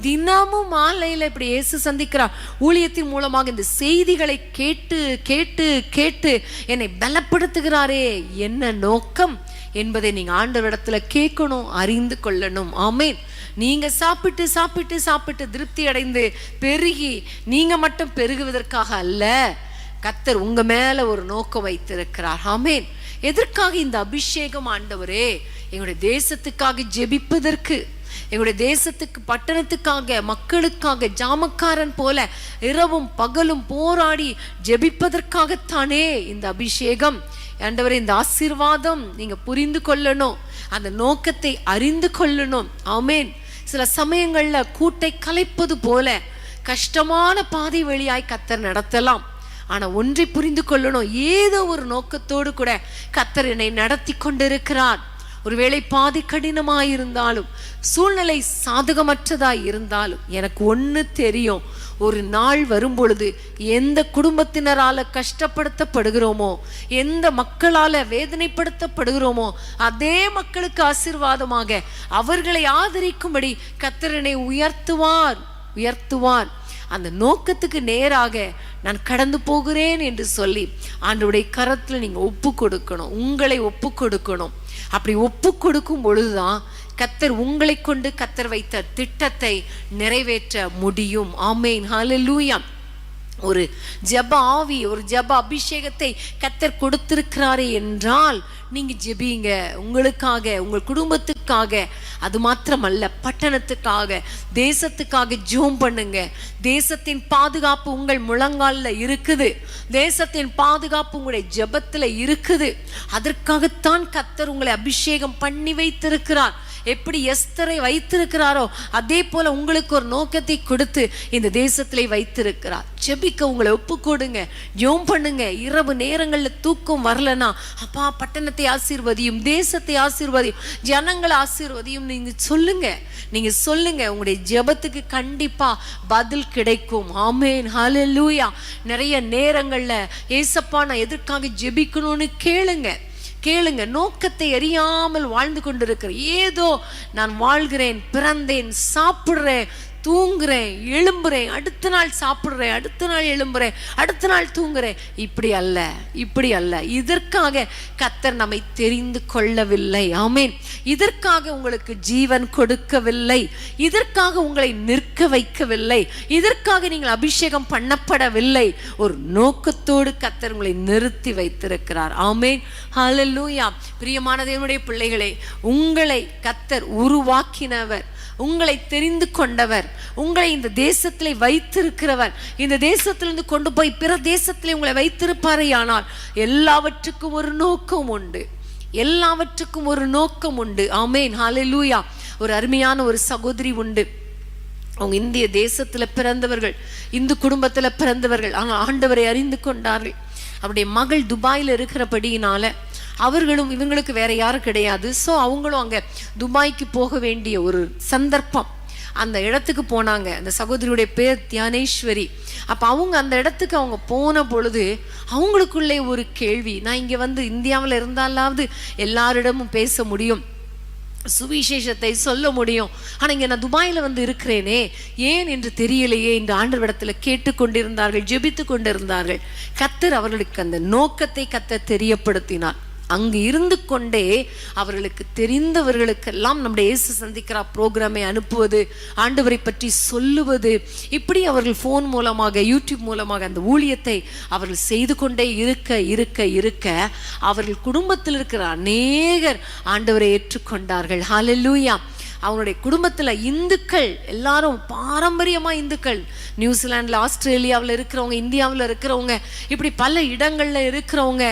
தினமும் மாலையில இப்படி இயேசு சந்திக்கிறார். ஊழியத்தின் மூலமாக இந்த செய்திகளை கேட்டு கேட்டு கேட்டு என்னை பலப்படுத்துகிறாரே என்ன நோக்கம் என்பதை நீங்க ஆண்டவரிடத்துல கேட்கணும், அறிந்து கொள்ளணும். ஆமேன். நீங்க சாப்பிட்டு சாப்பிட்டு சாப்பிட்டு திருப்தி அடைந்து பெருகி நீங்க மட்டும் பெருகுவதற்காக அல்ல, கர்த்தர் உங்க மேல ஒரு நோக்கம் வைத்திருக்கிறார். ஆமேன். எதற்காக இந்த அபிஷேகம்? ஆண்டவரே, எங்களுடைய தேசத்துக்காக ஜெபிப்பதற்கு, எங்களுடைய தேசத்துக்கு, பட்டணத்துக்காக, மக்களுக்காக ஜாமக்காரன் போல இரவும் பகலும் போராடி ஜெபிப்பதற்காகத்தானே இந்த அபிஷேகம். ஆண்டவரே, இந்த ஆசீர்வாதம் நீங்க புரிந்து கொள்ளணும், அந்த நோக்கத்தை அறிந்து கொள்ளணும். ஆமேன். சில சமயங்கள்ல கூட்டை கலைப்பது போல கஷ்டமான பாதை வழியாய் கர்த்தர் நடத்தலாம். ஆனா ஒன்றை புரிந்து கொள்ளணும், ஏதோ ஒரு நோக்கத்தோடு கூட கர்த்தர் என்னை நடத்தி கொண்டிருக்கிறார். ஒருவேளை பாதி கடினமாயிருந்தாலும், சூழ்நிலை சாதகமற்றதாய் இருந்தாலும், எனக்கு ஒண்ணு தெரியும், ஒரு நாள் வரும் பொழுது எந்த குடும்பத்தினரால கஷ்டப்படுத்தப்படுகிறோமோ, எந்த மக்களால வேதனைப்படுத்தப்படுகிறோமோ, அதே மக்களுக்கு ஆசீர்வாதமாக அவர்களை ஆதரிக்கும்படி கர்த்தர் என்னை உயர்த்துவார். அந்த நோக்கத்துக்கு நேராக நான் கடந்து போகிறேன் என்று சொல்லி ஆண்டவருடைய கரத்துல நீங்க ஒப்பு கொடுக்கணும், உங்களை ஒப்பு கொடுக்கணும். அப்படி ஒப்பு கொடுக்கும் பொழுதுதான் கர்த்தர் உங்களை கொண்டு கர்த்தர் வைத்த திட்டத்தை நிறைவேற்ற முடியும். ஆமேன். ஹல்லேலூயா. ஒரு ஜெப ஆவி, ஒரு ஜெப அபிஷேகத்தை கர்த்தர் கொடுத்திருக்கிறாரே என்றால் நீங்க ஜெபிங்க, உங்களுக்காக, உங்கள் குடும்பத்துக்காக, அது மாத்திரமல்ல பட்டணத்துக்காக, தேசத்துக்காக ஜெபம் பண்ணுங்க. தேசத்தின் பாதுகாப்பு உங்கள் முழங்கால்ல இருக்குது, தேசத்தின் பாதுகாப்பு உங்களுடைய ஜெபத்துல இருக்குது. அதற்காகத்தான் கர்த்தர் உங்களை அபிஷேகம் பண்ணி வைத்திருக்கிறார். எப்படி எஸ்தரை வைத்திருக்கிறாரோ அதே போல உங்களுக்கு ஒரு நோக்கத்தை கொடுத்து இந்த தேசத்திலே வைத்திருக்கிறார். ஜெபிக்க உங்களை ஒப்பு கொடுங்க, ஜெபம் பண்ணுங்க. இரவு நேரங்கள்ல தூக்கம் வரலனா, அப்பா பட்டணத்தை ஆசீர்வதியும், தேசத்தை ஆசீர்வதியும், ஜனங்களை ஆசீர்வதியும் நீங்க சொல்லுங்க. நீங்க சொல்லுங்க, உங்களுடைய ஜெபத்துக்கு கண்டிப்பா பதில் கிடைக்கும். ஆமென், ஹல்லேலூயா. நிறைய நேரங்கள்ல ஏசப்பா நான் எதற்காக ஜெபிக்கணும்னு கேளுங்க. நோக்கத்தை அறியாமல் வாழ்ந்து கொண்டிருக்கிற, ஏதோ நான் வாழ்கிறேன், பிறந்தேன், சாப்பிடுறேன், தூங்குறேன், எழும்புறேன், அடுத்த நாள் சாப்பிடுறேன், அடுத்த நாள் எழும்புறேன், அடுத்த நாள் தூங்குறேன், இப்படி அல்ல. இதற்காக கர்த்தர் நம்மை தெரிந்து கொள்ளவில்லை. ஆமென். இதற்காக உங்களுக்கு ஜீவன் கொடுக்கவில்லை, இதற்காக உங்களை நிற்க வைக்கவில்லை, இதற்காக நீங்கள் அபிஷேகம் பண்ணப்படவில்லை. ஒரு நோக்கத்தோடு கர்த்தர் உங்களை நிறுத்தி வைத்திருக்கிறார். ஆமென், ஹல்லேலூயா. பிரியமான தேவனுடைய பிள்ளைகளே, உங்களை கர்த்தர் உருவாக்கினவர், உங்களை தெரிந்து கொண்டவர், உங்களை இந்த தேசத்திலே வைத்திருக்கிறவர், இந்த தேசத்திலிருந்து கொண்டு போய் பிற தேசத்திலே உங்களை வைத்திருப்பாரே. ஆனால் எல்லாவற்றுக்கும் ஒரு நோக்கம் உண்டு. ஆமென், ஹல்லேலூயா. ஒரு அருமையான ஒரு சகோதரி உண்டு. அவங்க இந்திய தேசத்துல பிறந்தவர்கள், இந்து குடும்பத்துல பிறந்தவர்கள். ஆனால் ஆண்டவரை அறிந்து கொண்டார்கள். அவருடைய மகள் துபாயில் இருக்கிறபடியினால அவர்களும், இவங்களுக்கு வேற யாரும் கிடையாது. ஸோ அவங்களும் அங்கே துபாய்க்கு போக வேண்டிய ஒரு சந்தர்ப்பம். அந்த இடத்துக்கு போனாங்க. அந்த சகோதரியுடைய பேர் தியானேஸ்வரி. அப்போ அவங்க அந்த இடத்துக்கு அவங்க போன பொழுது அவங்களுக்குள்ளே ஒரு கேள்வி, நான் இங்கே வந்து இந்தியாவில் இருந்தாலாவது எல்லாரிடமும் பேச முடியும், சுவிசேஷத்தை சொல்ல முடியும், ஆனால் இங்கே நான் துபாயில் வந்து இருக்கிறேனே, ஏன் என்று தெரியலையே என்று ஆண்டவரிடத்தில் கேட்டுக்கொண்டிருந்தார்கள், ஜெபித்து கொண்டிருந்தார்கள். கர்த்தர் அவர்களுக்கு அந்த நோக்கத்தை கர்த்தர் தெரியப்படுத்தினார். அங்கு இருந்து கொண்டே அவர்களுக்கு தெரிந்தவர்களுக்கெல்லாம் நம்முடைய இயேசு சந்திக்கிறா ப்ரோக்ராமை அனுப்புவது, ஆண்டவரை பற்றி சொல்லுவது, இப்படி அவர்கள் ஃபோன் மூலமாக, யூடியூப் மூலமாக அந்த ஊழியத்தை அவர்கள் செய்து கொண்டே இருக்க அவர்கள் குடும்பத்தில் இருக்கிற அநேகர் ஆண்டவரை ஏற்றுக்கொண்டார்கள். ஹல்லேலூயா. அவங்களுடைய குடும்பத்தில் இந்துக்கள் எல்லாரும், பாரம்பரியமாக இந்துக்கள், நியூசிலாண்டில், ஆஸ்திரேலியாவில் இருக்கிறவங்க, இந்தியாவில் இருக்கிறவங்க, இப்படி பல இடங்களில் இருக்கிறவங்க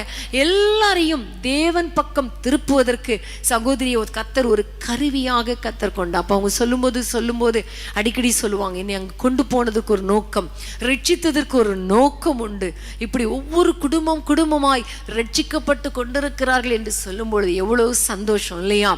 எல்லாரையும் தேவன் பக்கம் திருப்புவதற்கு சகோதரியை கர்த்தர் ஒரு கருவியாக கர்த்தர் கொண்டா. அப்போ அவங்க சொல்லும்போது அடிக்கடி சொல்லுவாங்க, என்னை அங்கே கொண்டு போனதுக்கு ஒரு நோக்கம், ரட்சித்ததற்கு ஒரு நோக்கம் உண்டு. இப்படி ஒவ்வொரு குடும்பமாய் ரட்சிக்கப்பட்டு கொண்டிருக்கிறார்கள் என்று சொல்லும்பொழுது எவ்வளவு சந்தோஷம் இல்லையா?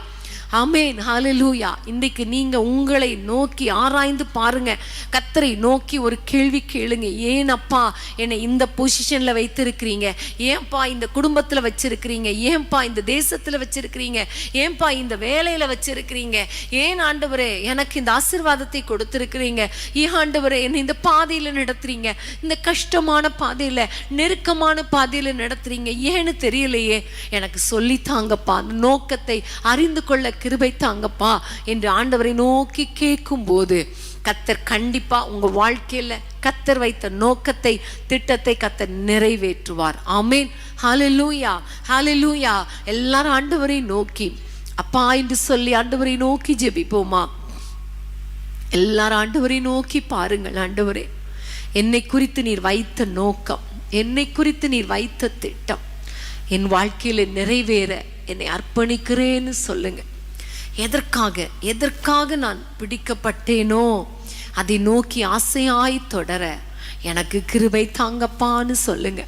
ஆமென், ஹல்லேலூயா. இன்றைக்கு நீங்க உங்களை நோக்கி ஆராய்ந்து பாருங்க. கர்த்தரை நோக்கி ஒரு கேள்வி கேளுங்க. ஏன் அப்பா என்னை இந்த பொசிஷன்ல வைத்திருக்கிறீங்க? ஏன்பா இந்த குடும்பத்துல வச்சிருக்கிறீங்க? ஏன்பா இந்த தேசத்துல வச்சிருக்கிறீங்க? ஏன்பா இந்த வேலையில வச்சிருக்கிறீங்க? ஏன் ஆண்டவரே எனக்கு இந்த ஆசீர்வாதத்தை கொடுத்திருக்கிறீங்க? ஏன் ஆண்டவரே என்னை இந்த பாதையில நடத்துறீங்க? இந்த கஷ்டமான பாதையில, நெருக்கமான பாதையில நடத்துறீங்க, ஏன்னு தெரியலையே, எனக்கு சொல்லித்தாங்கப்பா, அந்த நோக்கத்தை அறிந்து கொள்ள கிருபை தாங்கப்பா என்று ஆண்டவரை நோக்கி கேட்கும் போது கர்த்தர் கண்டிப்பா உங்க வாழ்க்கையில கர்த்தர் வைத்த நோக்கத்தை, திட்டத்தை கர்த்தர் நிறைவேற்றுவார். ஆமென், ஹல்லேலூயா, ஹல்லேலூயா. எல்லாரும் ஆண்டவரை நோக்கி அப்பா என்று சொல்லி ஆண்டவரை நோக்கி ஜெபிப்போமா? எல்லாரும் ஆண்டவரை நோக்கி பாருங்கள். ஆண்டவரே, என்னை குறித்து நீர் வைத்த நோக்கம், என்னை குறித்து நீர் வைத்த திட்டம் என் வாழ்க்கையில நிறைவேற என்னை அர்ப்பணிக்கிறேன்னு சொல்லுங்க. எதற்காக நான் பிடிக்கப்பட்டேனோ அதை நோக்கி ஆசையாய் தொடர எனக்கு கிருபை தாங்கப்பான்னு சொல்லுங்க.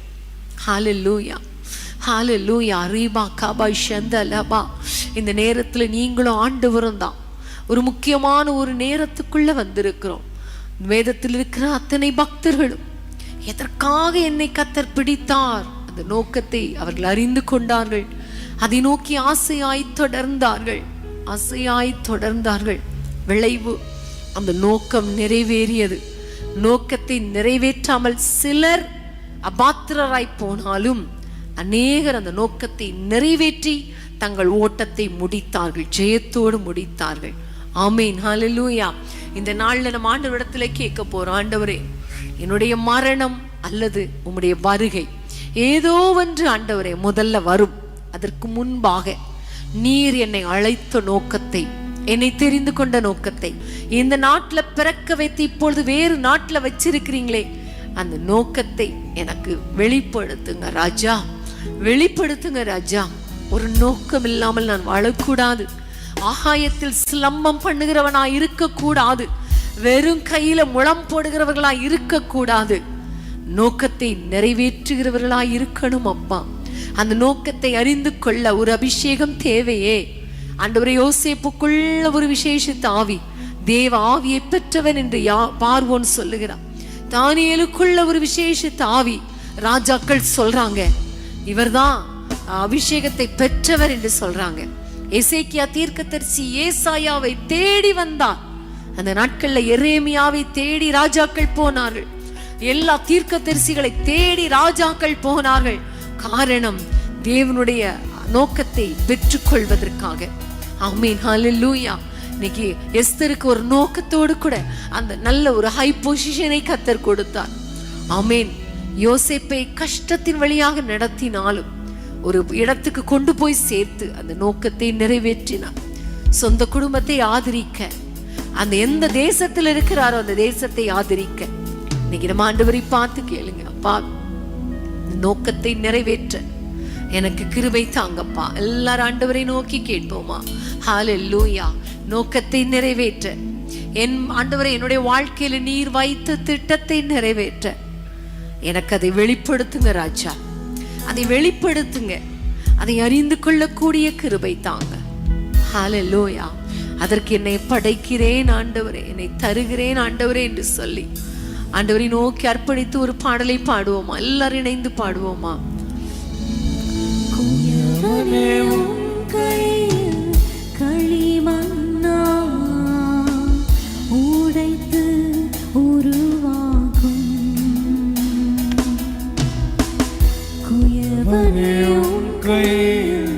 ஹல்லேலூயா, ஹல்லேலூயா. ரீபா காபா ஷந்தலபா. இந்த நேரத்துல நீங்களும் ஆண்டவரும் தான் ஒரு முக்கியமான ஒரு நேரத்துக்குள்ள வந்திருக்கிறோம். வேதத்தில் இருக்கிற அத்தனை பக்தர்களும் எதற்காக என்னை கர்த்தர் பிடித்தார், அந்த நோக்கத்தை அவர்கள் அறிந்து கொண்டார்கள். அதை நோக்கி ஆசையாய் தொடர்ந்தார்கள். விளைவு, அந்த நோக்கம் நிறைவேறியது. நோக்கத்தை நிறைவேற்றாமல் சிலர் அபாத்திரராய் போனாலும் அநேகர் அந்த நோக்கத்தை நிறைவேற்றி தங்கள் ஓட்டத்தை முடித்தார்கள், ஜெயத்தோடு முடித்தார்கள். ஆமென், ஹல்லேலூயா. இந்த நாள்ல நம்ம ஆண்டவரிடத்துல கேட்க போறோம், ஆண்டவரே என்னுடைய மரணம் அல்லது உம்முடைய வருகை ஏதோ ஒன்று ஆண்டவரே முதல்ல வரும். அதற்கு முன்பாக நீர் என்னை அழைத்த நோக்கத்தை, என்னை தெரிந்து கொண்ட நோக்கத்தை, இந்த நாட்டுல பிறக்க வைத்து இப்பொழுது வேறு நாட்டுல வச்சிருக்கிறீங்களே, அந்த நோக்கத்தை எனக்கு வெளிப்படுத்துங்க ராஜா, வெளிப்படுத்துங்க ராஜா. ஒரு நோக்கம் இல்லாமல் நான் வாழக்கூடாது. ஆகாயத்தில் சிலம்பம் பண்ணுகிறவனாய் இருக்க கூடாது. வெறும் கையில முழம் போடுகிறவர்களாய் இருக்க கூடாது. நோக்கத்தை நிறைவேற்றுகிறவர்களாய் இருக்கணும் அப்பா. அந்த நோக்கத்தை அறிந்து கொள்ள ஒரு அபிஷேகம் தேவையே. ஆண்டவரே, யோசேப்புக்குள்ள ஒரு விசேஷித்த ஆவி, தேவ ஆவியை பெற்றவன் என்று பார்வோன் சொல்லுகிறான். தானியேலுக்குள்ள ஒரு விசேஷித்த ஆவி, ராஜாக்கள் சொல்றாங்க இவர்தான் அபிஷேகத்தை பெற்றவர் என்று சொல்றாங்க. எசேக்கியா தீர்க்கதரிசி ஏசாயாவை தேடி வந்தார். அந்த நாட்கள்ல எரேமியாவை தேடி ராஜாக்கள் போனார்கள். எல்லா தீர்க்கதரிசிகளை தேடி ராஜாக்கள் போனார்கள். காரணம், தேவனுடைய நோக்கத்தை பெற்றுக்கொள்வதற்காக. ஆமென், ஹல்லேலூயா. இன்னைக்கு எஸ்தருக்கு ஒரு நோக்கத்தோடு கூட அந்த நல்ல ஒரு ஹை பொசிஷனை கர்த்தர் கொடுத்தார். ஆமென். யோசேப்பை கஷ்டத்தின் வழியாக நடத்தினாலும் ஒரு இடத்துக்கு கொண்டு போய் சேர்த்து அந்த நோக்கத்தை நிறைவேற்றினார். சொந்த குடும்பத்தை ஆதரிக்க, அந்த எந்த தேசத்தில் இருக்கிறாரோ அந்த தேசத்தை ஆதரிக்க. இன்னைக்கு நம்ம ஆண்டவரை பார்த்து கேளுங்க, அப்பா நோக்கத்தை நிறைவேற்ற எனக்கு கிருபை தாங்கப்பா. எல்லாரும் ஆண்டவரை நோக்கி கேட்போமா? ஹல்லேலூயா. நோக்கத்தை நிறைவேற்ற என் ஆண்டவரை, என்னுடைய வாழ்க்கையில நீர் வைத்த திட்டத்தை நிறைவேற்ற எனக்கு அதை வெளிப்படுத்துங்க ராஜா. அதை வெளிப்படுத்துங்க. அதை அறிந்து கொள்ளக்கூடிய கிருபை தாங்க. ஹல்லேலூயா. அதற்கு என்னை படைக்கிறேன் ஆண்டவரே, என்னை தருகிறேன் ஆண்டவரே என்று சொல்லி ஆண்டவரை நோக்கி அர்ப்பணித்து ஒரு பாடலை பாடுவோமா? எல்லாரும் இணைந்து பாடுவோமா? களிமண்ணா உடைத்து உருவாகும் குயவனே உன் கையில்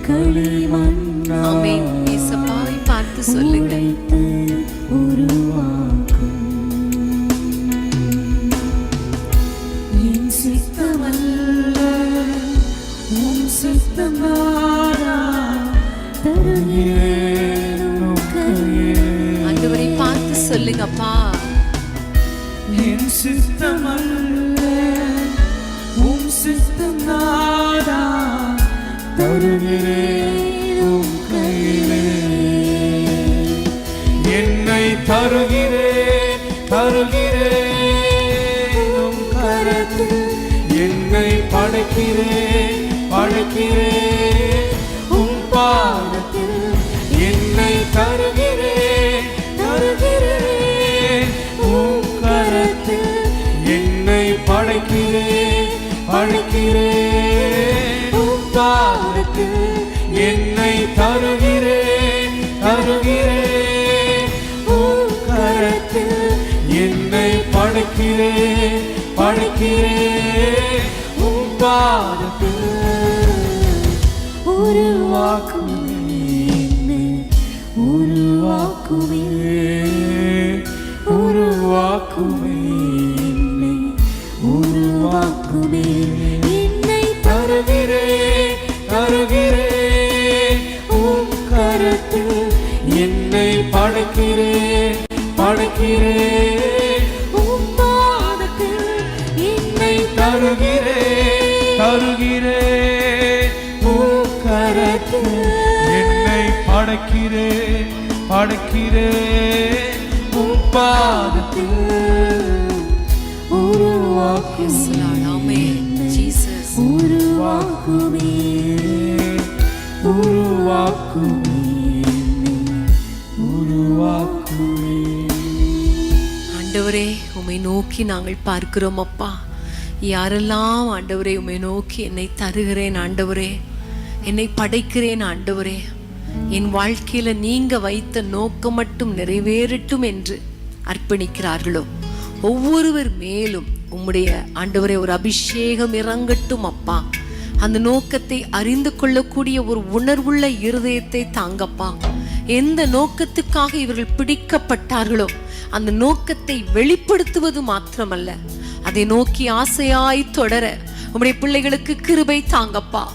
களிமண்ணா. ஆமென். இயேசுவை பார்த்து சொல்லுங்க, உருவாக்கும் என் சித்தமல்ல உன் சித்தமாடா ஆண்டவரை பார்த்து சொல்லுங்கப்பா. என் சித்தமல்ல உம் சித்தம் நாடா, தருகிறேன் உம் கையிலே. என்னை தருகிறேன் தருகிறேன் உம் கரத்தில். என்னை படைக்கிறேன் படைக்கிறேன் உம் பாதத்தில். என்னை தருகிறேன் தருகிறேன் உம் கரத்தில். என்னை படைக்கிறேன் படைக்கிறேன் உம் பாதத்தில். என்னை தருகிறேன் தருகிறேன் உம் கரத்தில். என்னை படைக்கிறேன் படைக்கிறேன் உம் பாதத்தில். உருவாக்குமே உருவாக்குமே உருவாக்குமே உருவாக்குமே. என்னை தருகிறேன் தருகிறேன் உம் கரத்தில். என்னை படைக்கிறேன் படைக்கிறேன் உம் பாதத்தில். என்னை தருகிறேன் தருகிறேன் உம் கரத்தில். என்னை படைக்கிறேன் படைக்கிறேன் உம் பாதத்தில். உருவாக்குமே ஆமென். ஜீசஸ். உருவாக்குமே உருவாக்குமே உருவாக்குமே. ஆண்டவரே, உம்மை நோக்கி நாங்கள் பார்க்கிறோம் அப்பா. யாரெல்லாம் ஆண்டவரே உம்மை நோக்கி என்னை தருகிறேன் ஆண்டவரே, என்னை படைக்கிறேன் ஆண்டவரே, என் வாழ்க்கையில நீங்க வைத்த நோக்கம் மட்டும் நிறைவேறட்டும் என்று அர்ப்பணிக்கிறார்களோ ஒவ்வொருவர் மேலும் உம்முடைய ஆண்டவரே ஒரு அபிஷேகம் இறங்கட்டும் அப்பா. அந்த நோக்கத்தை அறிந்து கொள்ளக்கூடிய ஒரு உணர்வுள்ள இருதயத்தை தாங்கப்பா. எந்த நோக்கத்துக்காக இவர்கள் பிடிக்கப்பட்டார்களோ அந்த நோக்கத்தை வெளிப்படுத்துவது மாத்திரமல்ல, அதை நோக்கி ஆசையாய் தொடர உம்முடைய பிள்ளைகளுக்கு கிருபை தாங்கப்பா.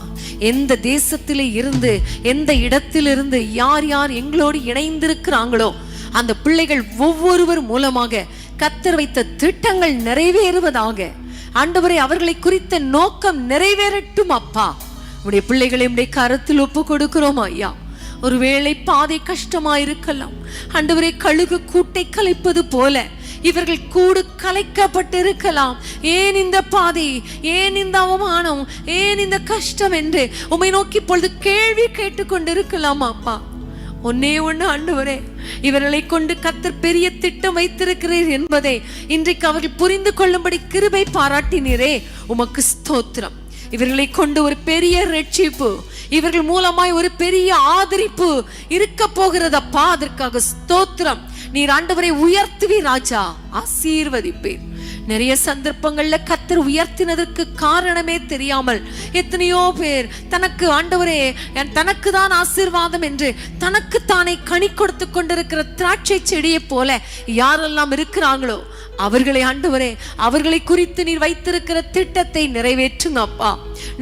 எந்த தேசத்திலே இருந்து எந்த இடத்திலிருந்து யார் யார் எங்களோடு இணைந்திருக்கிறாங்களோ அந்த பிள்ளைகள் ஒவ்வொருவர் மூலமாக கர்த்தர் வைத்த திட்டங்கள் நிறைவேறுவதாக. ஆண்டவரே, அவர்களை குறித்த நோக்கம் நிறைவேறட்டும் அப்பா. உடைய பிள்ளைகளை உடைய கரத்தில் ஒப்பு கொடுக்கிறோம் ஐயா. ஒருவேளை பாதை கஷ்டமாயிருக்கலாம். ஆண்டவரே, கழுகு கூட்டை கலைப்பது போல இவர்கள் கூடு கலைக்கப்பட்டிருக்கலாம். ஏன் இந்த பாதை, ஏன் இந்த அவமானம், ஏன் இந்த கஷ்டம் என்று உம்மை நோக்கி பொழுது கேள்வி கேட்டுக்கொண்டிருக்கலாம். அப்பா, ஒன்னே ஒண்ணு ஆண்டவரே, இவர்களை கொண்டு கர்த்தர் பெரிய திட்டம் வைத்திருக்கிறீர் என்பதை இன்றைக்கு அவர்கள் புரிந்து கொள்ளும்படி கிருபை பாராட்டினீரே, உமக்கு ஸ்தோத்திரம். இவர்களை கொண்டு ஒரு பெரிய ரட்சிப்பு, இவர்கள் மூலமாய் ஒரு பெரிய ஆதரிப்பு இருக்க போகிறதப்பா. அதற்காக ஸ்தோத்திரம். நீர் ஆண்டவரை உயர்த்துவீர் ராஜா, ஆசீர்வதிப்பீர். நிறைய சந்தர்ப்பங்கள்ல கர்த்தர் உயர்த்தினதற்கு காரணமே தெரியாமல் எத்தனையோ பேர் தனக்கு ஆண்டவரே தனக்கு தான் ஆசீர்வாதம் என்று தனக்கு தானே கனி கொடுத்து கொண்டிருக்கிற திராட்சை செடியை போல யாரெல்லாம் இருக்கிறாங்களோ அவர்களை ஆண்டவரே, அவர்களை குறித்து நீர் வைத்திருக்கிற திட்டத்தை நிறைவேற்றுங்க அப்பா,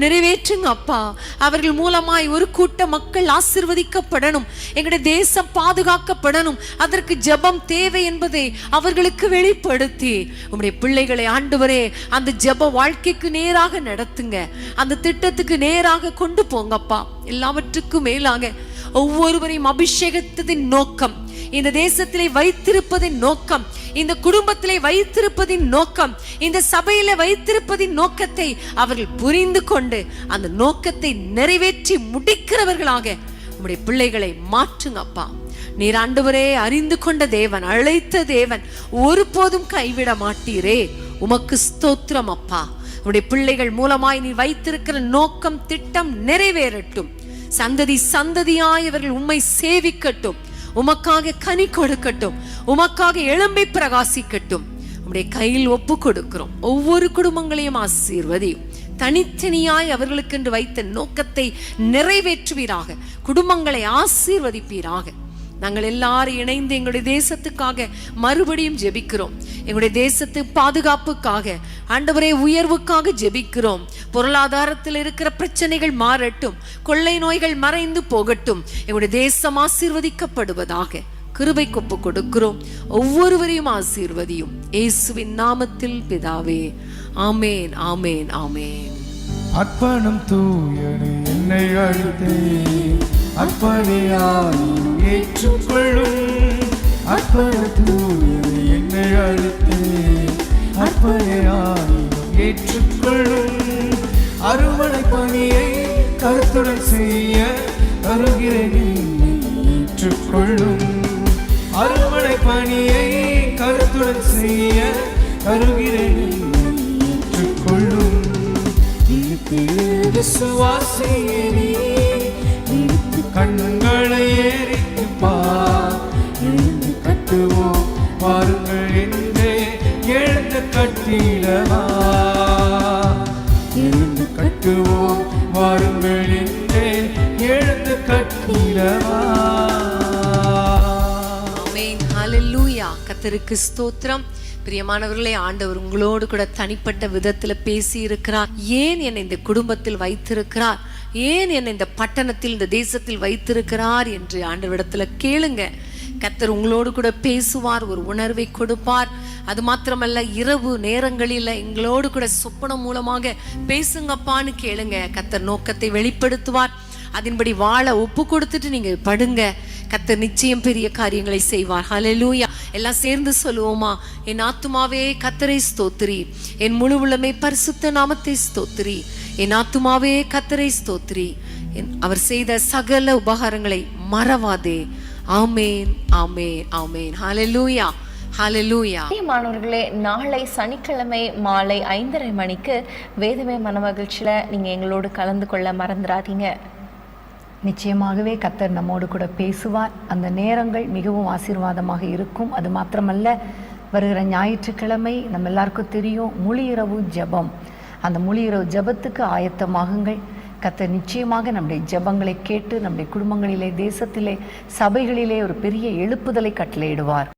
நிறைவேற்றுங்க அப்பா. அவர்கள் மூலமாய் ஒரு கூட்ட மக்கள் ஆசீர்வதிக்கப்படணும், எங்களுடைய தேசம் பாதுகாக்கப்படணும். அதற்கு ஜெபம் தேவை என்பதை அவர்களுக்கு வெளிப்படுத்தி உம்முடைய பிள்ளைகளை ஆண்டவரே அந்த ஜெப வாழ்க்கைக்கு நேராக நடத்துங்க, அந்த திட்டத்துக்கு நேராக கொண்டு போங்கப்பா. எல்லாவற்றுக்கும் மேலாக ஒவ்வொருவரையும் அபிஷேகத்தின் நோக்கம், இந்த தேசத்திலே வைத்திருப்பதின் நோக்கம், இந்த குடும்பத்திலே வைத்திருப்பதின் நோக்கம், இந்த சபையில வைத்திருப்பதின் நோக்கத்தை அவர்கள் புரிந்து கொண்டு அந்த நோக்கத்தை நிறைவேற்றி முடிக்கிறவர்களாக உம்முடைய பிள்ளைகளை மாற்றுங்க அப்பா. நீர் ஆண்டவரே அறிந்து கொண்ட தேவன், அழைத்த தேவன், ஒருபோதும் கைவிட மாட்டீரே, உமக்கு ஸ்தோத்திரம் அப்பா. உம்முடைய பிள்ளைகள் மூலமாய் நீர் வைத்திருக்கிற நோக்கம், திட்டம் நிறைவேறட்டும். சந்ததி சந்ததியாய் அவர்கள் உம்மை சேவிக்கட்டும், உமக்காக கனி கொடுக்கட்டும், உமக்காக எழும்பி பிரகாசிக்கட்டும். உம்முடைய கையில் ஒப்பு கொடுக்கிறோம். ஒவ்வொரு குடும்பங்களையும் ஆசீர்வதியும். தனித்தனியாய் அவர்களுக்கு என்று வைத்த நோக்கத்தை நிறைவேற்றுவீராக, குடும்பங்களை ஆசீர்வதிப்பீராக. நாங்கள் எல்லாரும் இணைந்து எங்களுடைய தேசத்துக்காக மறுபடியும் ஜெபிக்கிறோம். எங்களுடைய தேசத்து பாதுகாப்புக்காக ஆண்டவரே உயர்வுக்காக ஜெபிக்கிறோம். பொருளாதாரத்தில் இருக்கிற பிரச்சனைகள் மாறட்டும், கொள்ளை நோய்கள் மறைந்து போகட்டும், எங்களுடைய தேசம் ஆசீர்வதிக்கப்படுவதாக கிருபை கொப்பு கொடுக்கிறோம். ஒவ்வொருவரையும் ஆசீர்வதியும் இயேசுவின் நாமத்தில் பிதாவே, ஆமேன், ஆமேன், ஆமேன். அர்ப்பணம் தூயனே என்னை அழைத்தே, அர்ப்பணியாயும் ஏற்றுக்கொள்ளும். அர்ப்பணம் தூயனே என்னை அழைத்தே, அர்ப்பணியாயும் ஏற்றுக்கொள்ளும். அருமனை பணியை கருத்துடன் செய்ய வருகிறேன், ஏற்றுக்கொள்ளும். அருமனை பணியை கருத்துடன் செய்ய வருகிறேன், ஏற்றுக்கொள்ளும். விசுவாசியே, கண்களை ஏறித்து பார், எழுந்து கட்டுவோம் பாருங்கள் என்றே எழுந்து கட்டிடவா, எழுந்து கட்டுவோம் வாருங்கள் என்றே எழுந்து கட்டிடவா. ஆமென், ஹல்லேலூயா. கர்த்தருக்கு ஸ்தோத்திரம். பிரியமானவர்களே, ஆண்டவர் உங்களோடு கூட தனிப்பட்ட விதத்தில் பேசி இருக்கிறார். ஏன் என்னை இந்த குடும்பத்தில் வைத்திருக்கிறார், ஏன் என்னை இந்த பட்டணத்தில், இந்த தேசத்தில் வைத்திருக்கிறார் என்று ஆண்டவரிடத்துல கேளுங்க. கர்த்தர் உங்களோடு கூட பேசுவார், ஒரு உணர்வை கொடுப்பார். அது மாத்திரமல்ல, இரவு நேரங்களில் எங்களோடு கூட சொப்பனம் மூலமாக பேசுங்கப்பான்னு கேளுங்க. கர்த்தர் நோக்கத்தை வெளிப்படுத்துவார். அதன்படி வாழ ஒப்பு கொடுத்துட்டு நீங்க படுங்க. கர்த்தர் நிச்சயம் பெரிய காரியங்களை செய்வார். ஹல்லேலூயா. எல்லாம் சேர்ந்து சொல்லுவோமா? என் ஆத்துமாவே கர்த்தரை ஸ்தோத்திரி, என் முழு உள்ளமே பரிசுத்த நாமத்தை ஸ்தோத்திரி. என் ஆத்துமாவே கர்த்தரை ஸ்தோத்திரி, அவர் செய்த சகல உபகாரங்களை மறவாதே. ஆமேன், ஆமேன், ஆமேன். ஹல்லேலூயா, ஹல்லேலூயா. மாணவர்களே, நாளை சனிக்கிழமை மாலை 5:30 மணிக்கு வேதமே மனமகிழ்ச்சியில் நீங்கள் எங்களோடு கலந்து கொள்ள மறந்துடாதீங்க. நிச்சயமாகவே கர்த்தர் நம்மோடு கூட பேசுவார். அந்த நேரங்கள் மிகவும் ஆசீர்வாதமாக இருக்கும். அது மாத்திரமல்ல, வருகிற ஞாயிற்றுக்கிழமை நம்ம எல்லாருக்கும் தெரியும் முழு இரவு ஜெபம். அந்த முழு இரவு ஜெபத்துக்கு ஆயத்தமாகுங்கள். கர்த்தர் நிச்சயமாக நம்முடைய ஜெபங்களை கேட்டு நம்முடைய குடும்பங்களிலே, தேசத்திலே, சபைகளிலே ஒரு பெரிய எழுப்புதலை கட்டளையிடுவார்.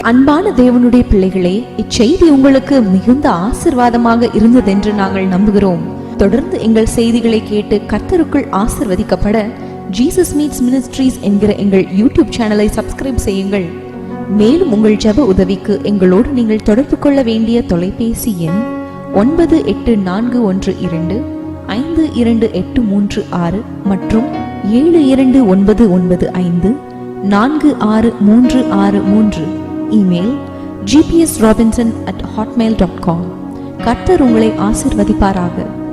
அன்பான தேவனுடைய பிள்ளைகளே, இச்செய்தி உங்களுக்கு மிகுந்த ஆசீர்வாதமாக இருந்ததென்று நாங்கள் நம்புகிறோம். தொடர்ந்து எங்கள் செய்திகளை கேட்டு கர்த்தருக்குள் ஆசீர்வதிக்கப்பட ஜீசஸ் மீட்ஸ் மினிஸ்ட்ரீஸ் என்கிற எங்கள் யூடியூப் சேனலை சப்ஸ்கிரைப் செய்யுங்கள். மேலும் உங்கள் ஜெப உதவிக்கு எங்களோடு நீங்கள் தொடர்பு கொள்ள வேண்டிய தொலைபேசி எண் 9841252836 மற்றும் 7299546363. Email gpsrobinson@hotmail.com. கர்த்தர் உங்களை ஆசீர்வதிப்பாராக.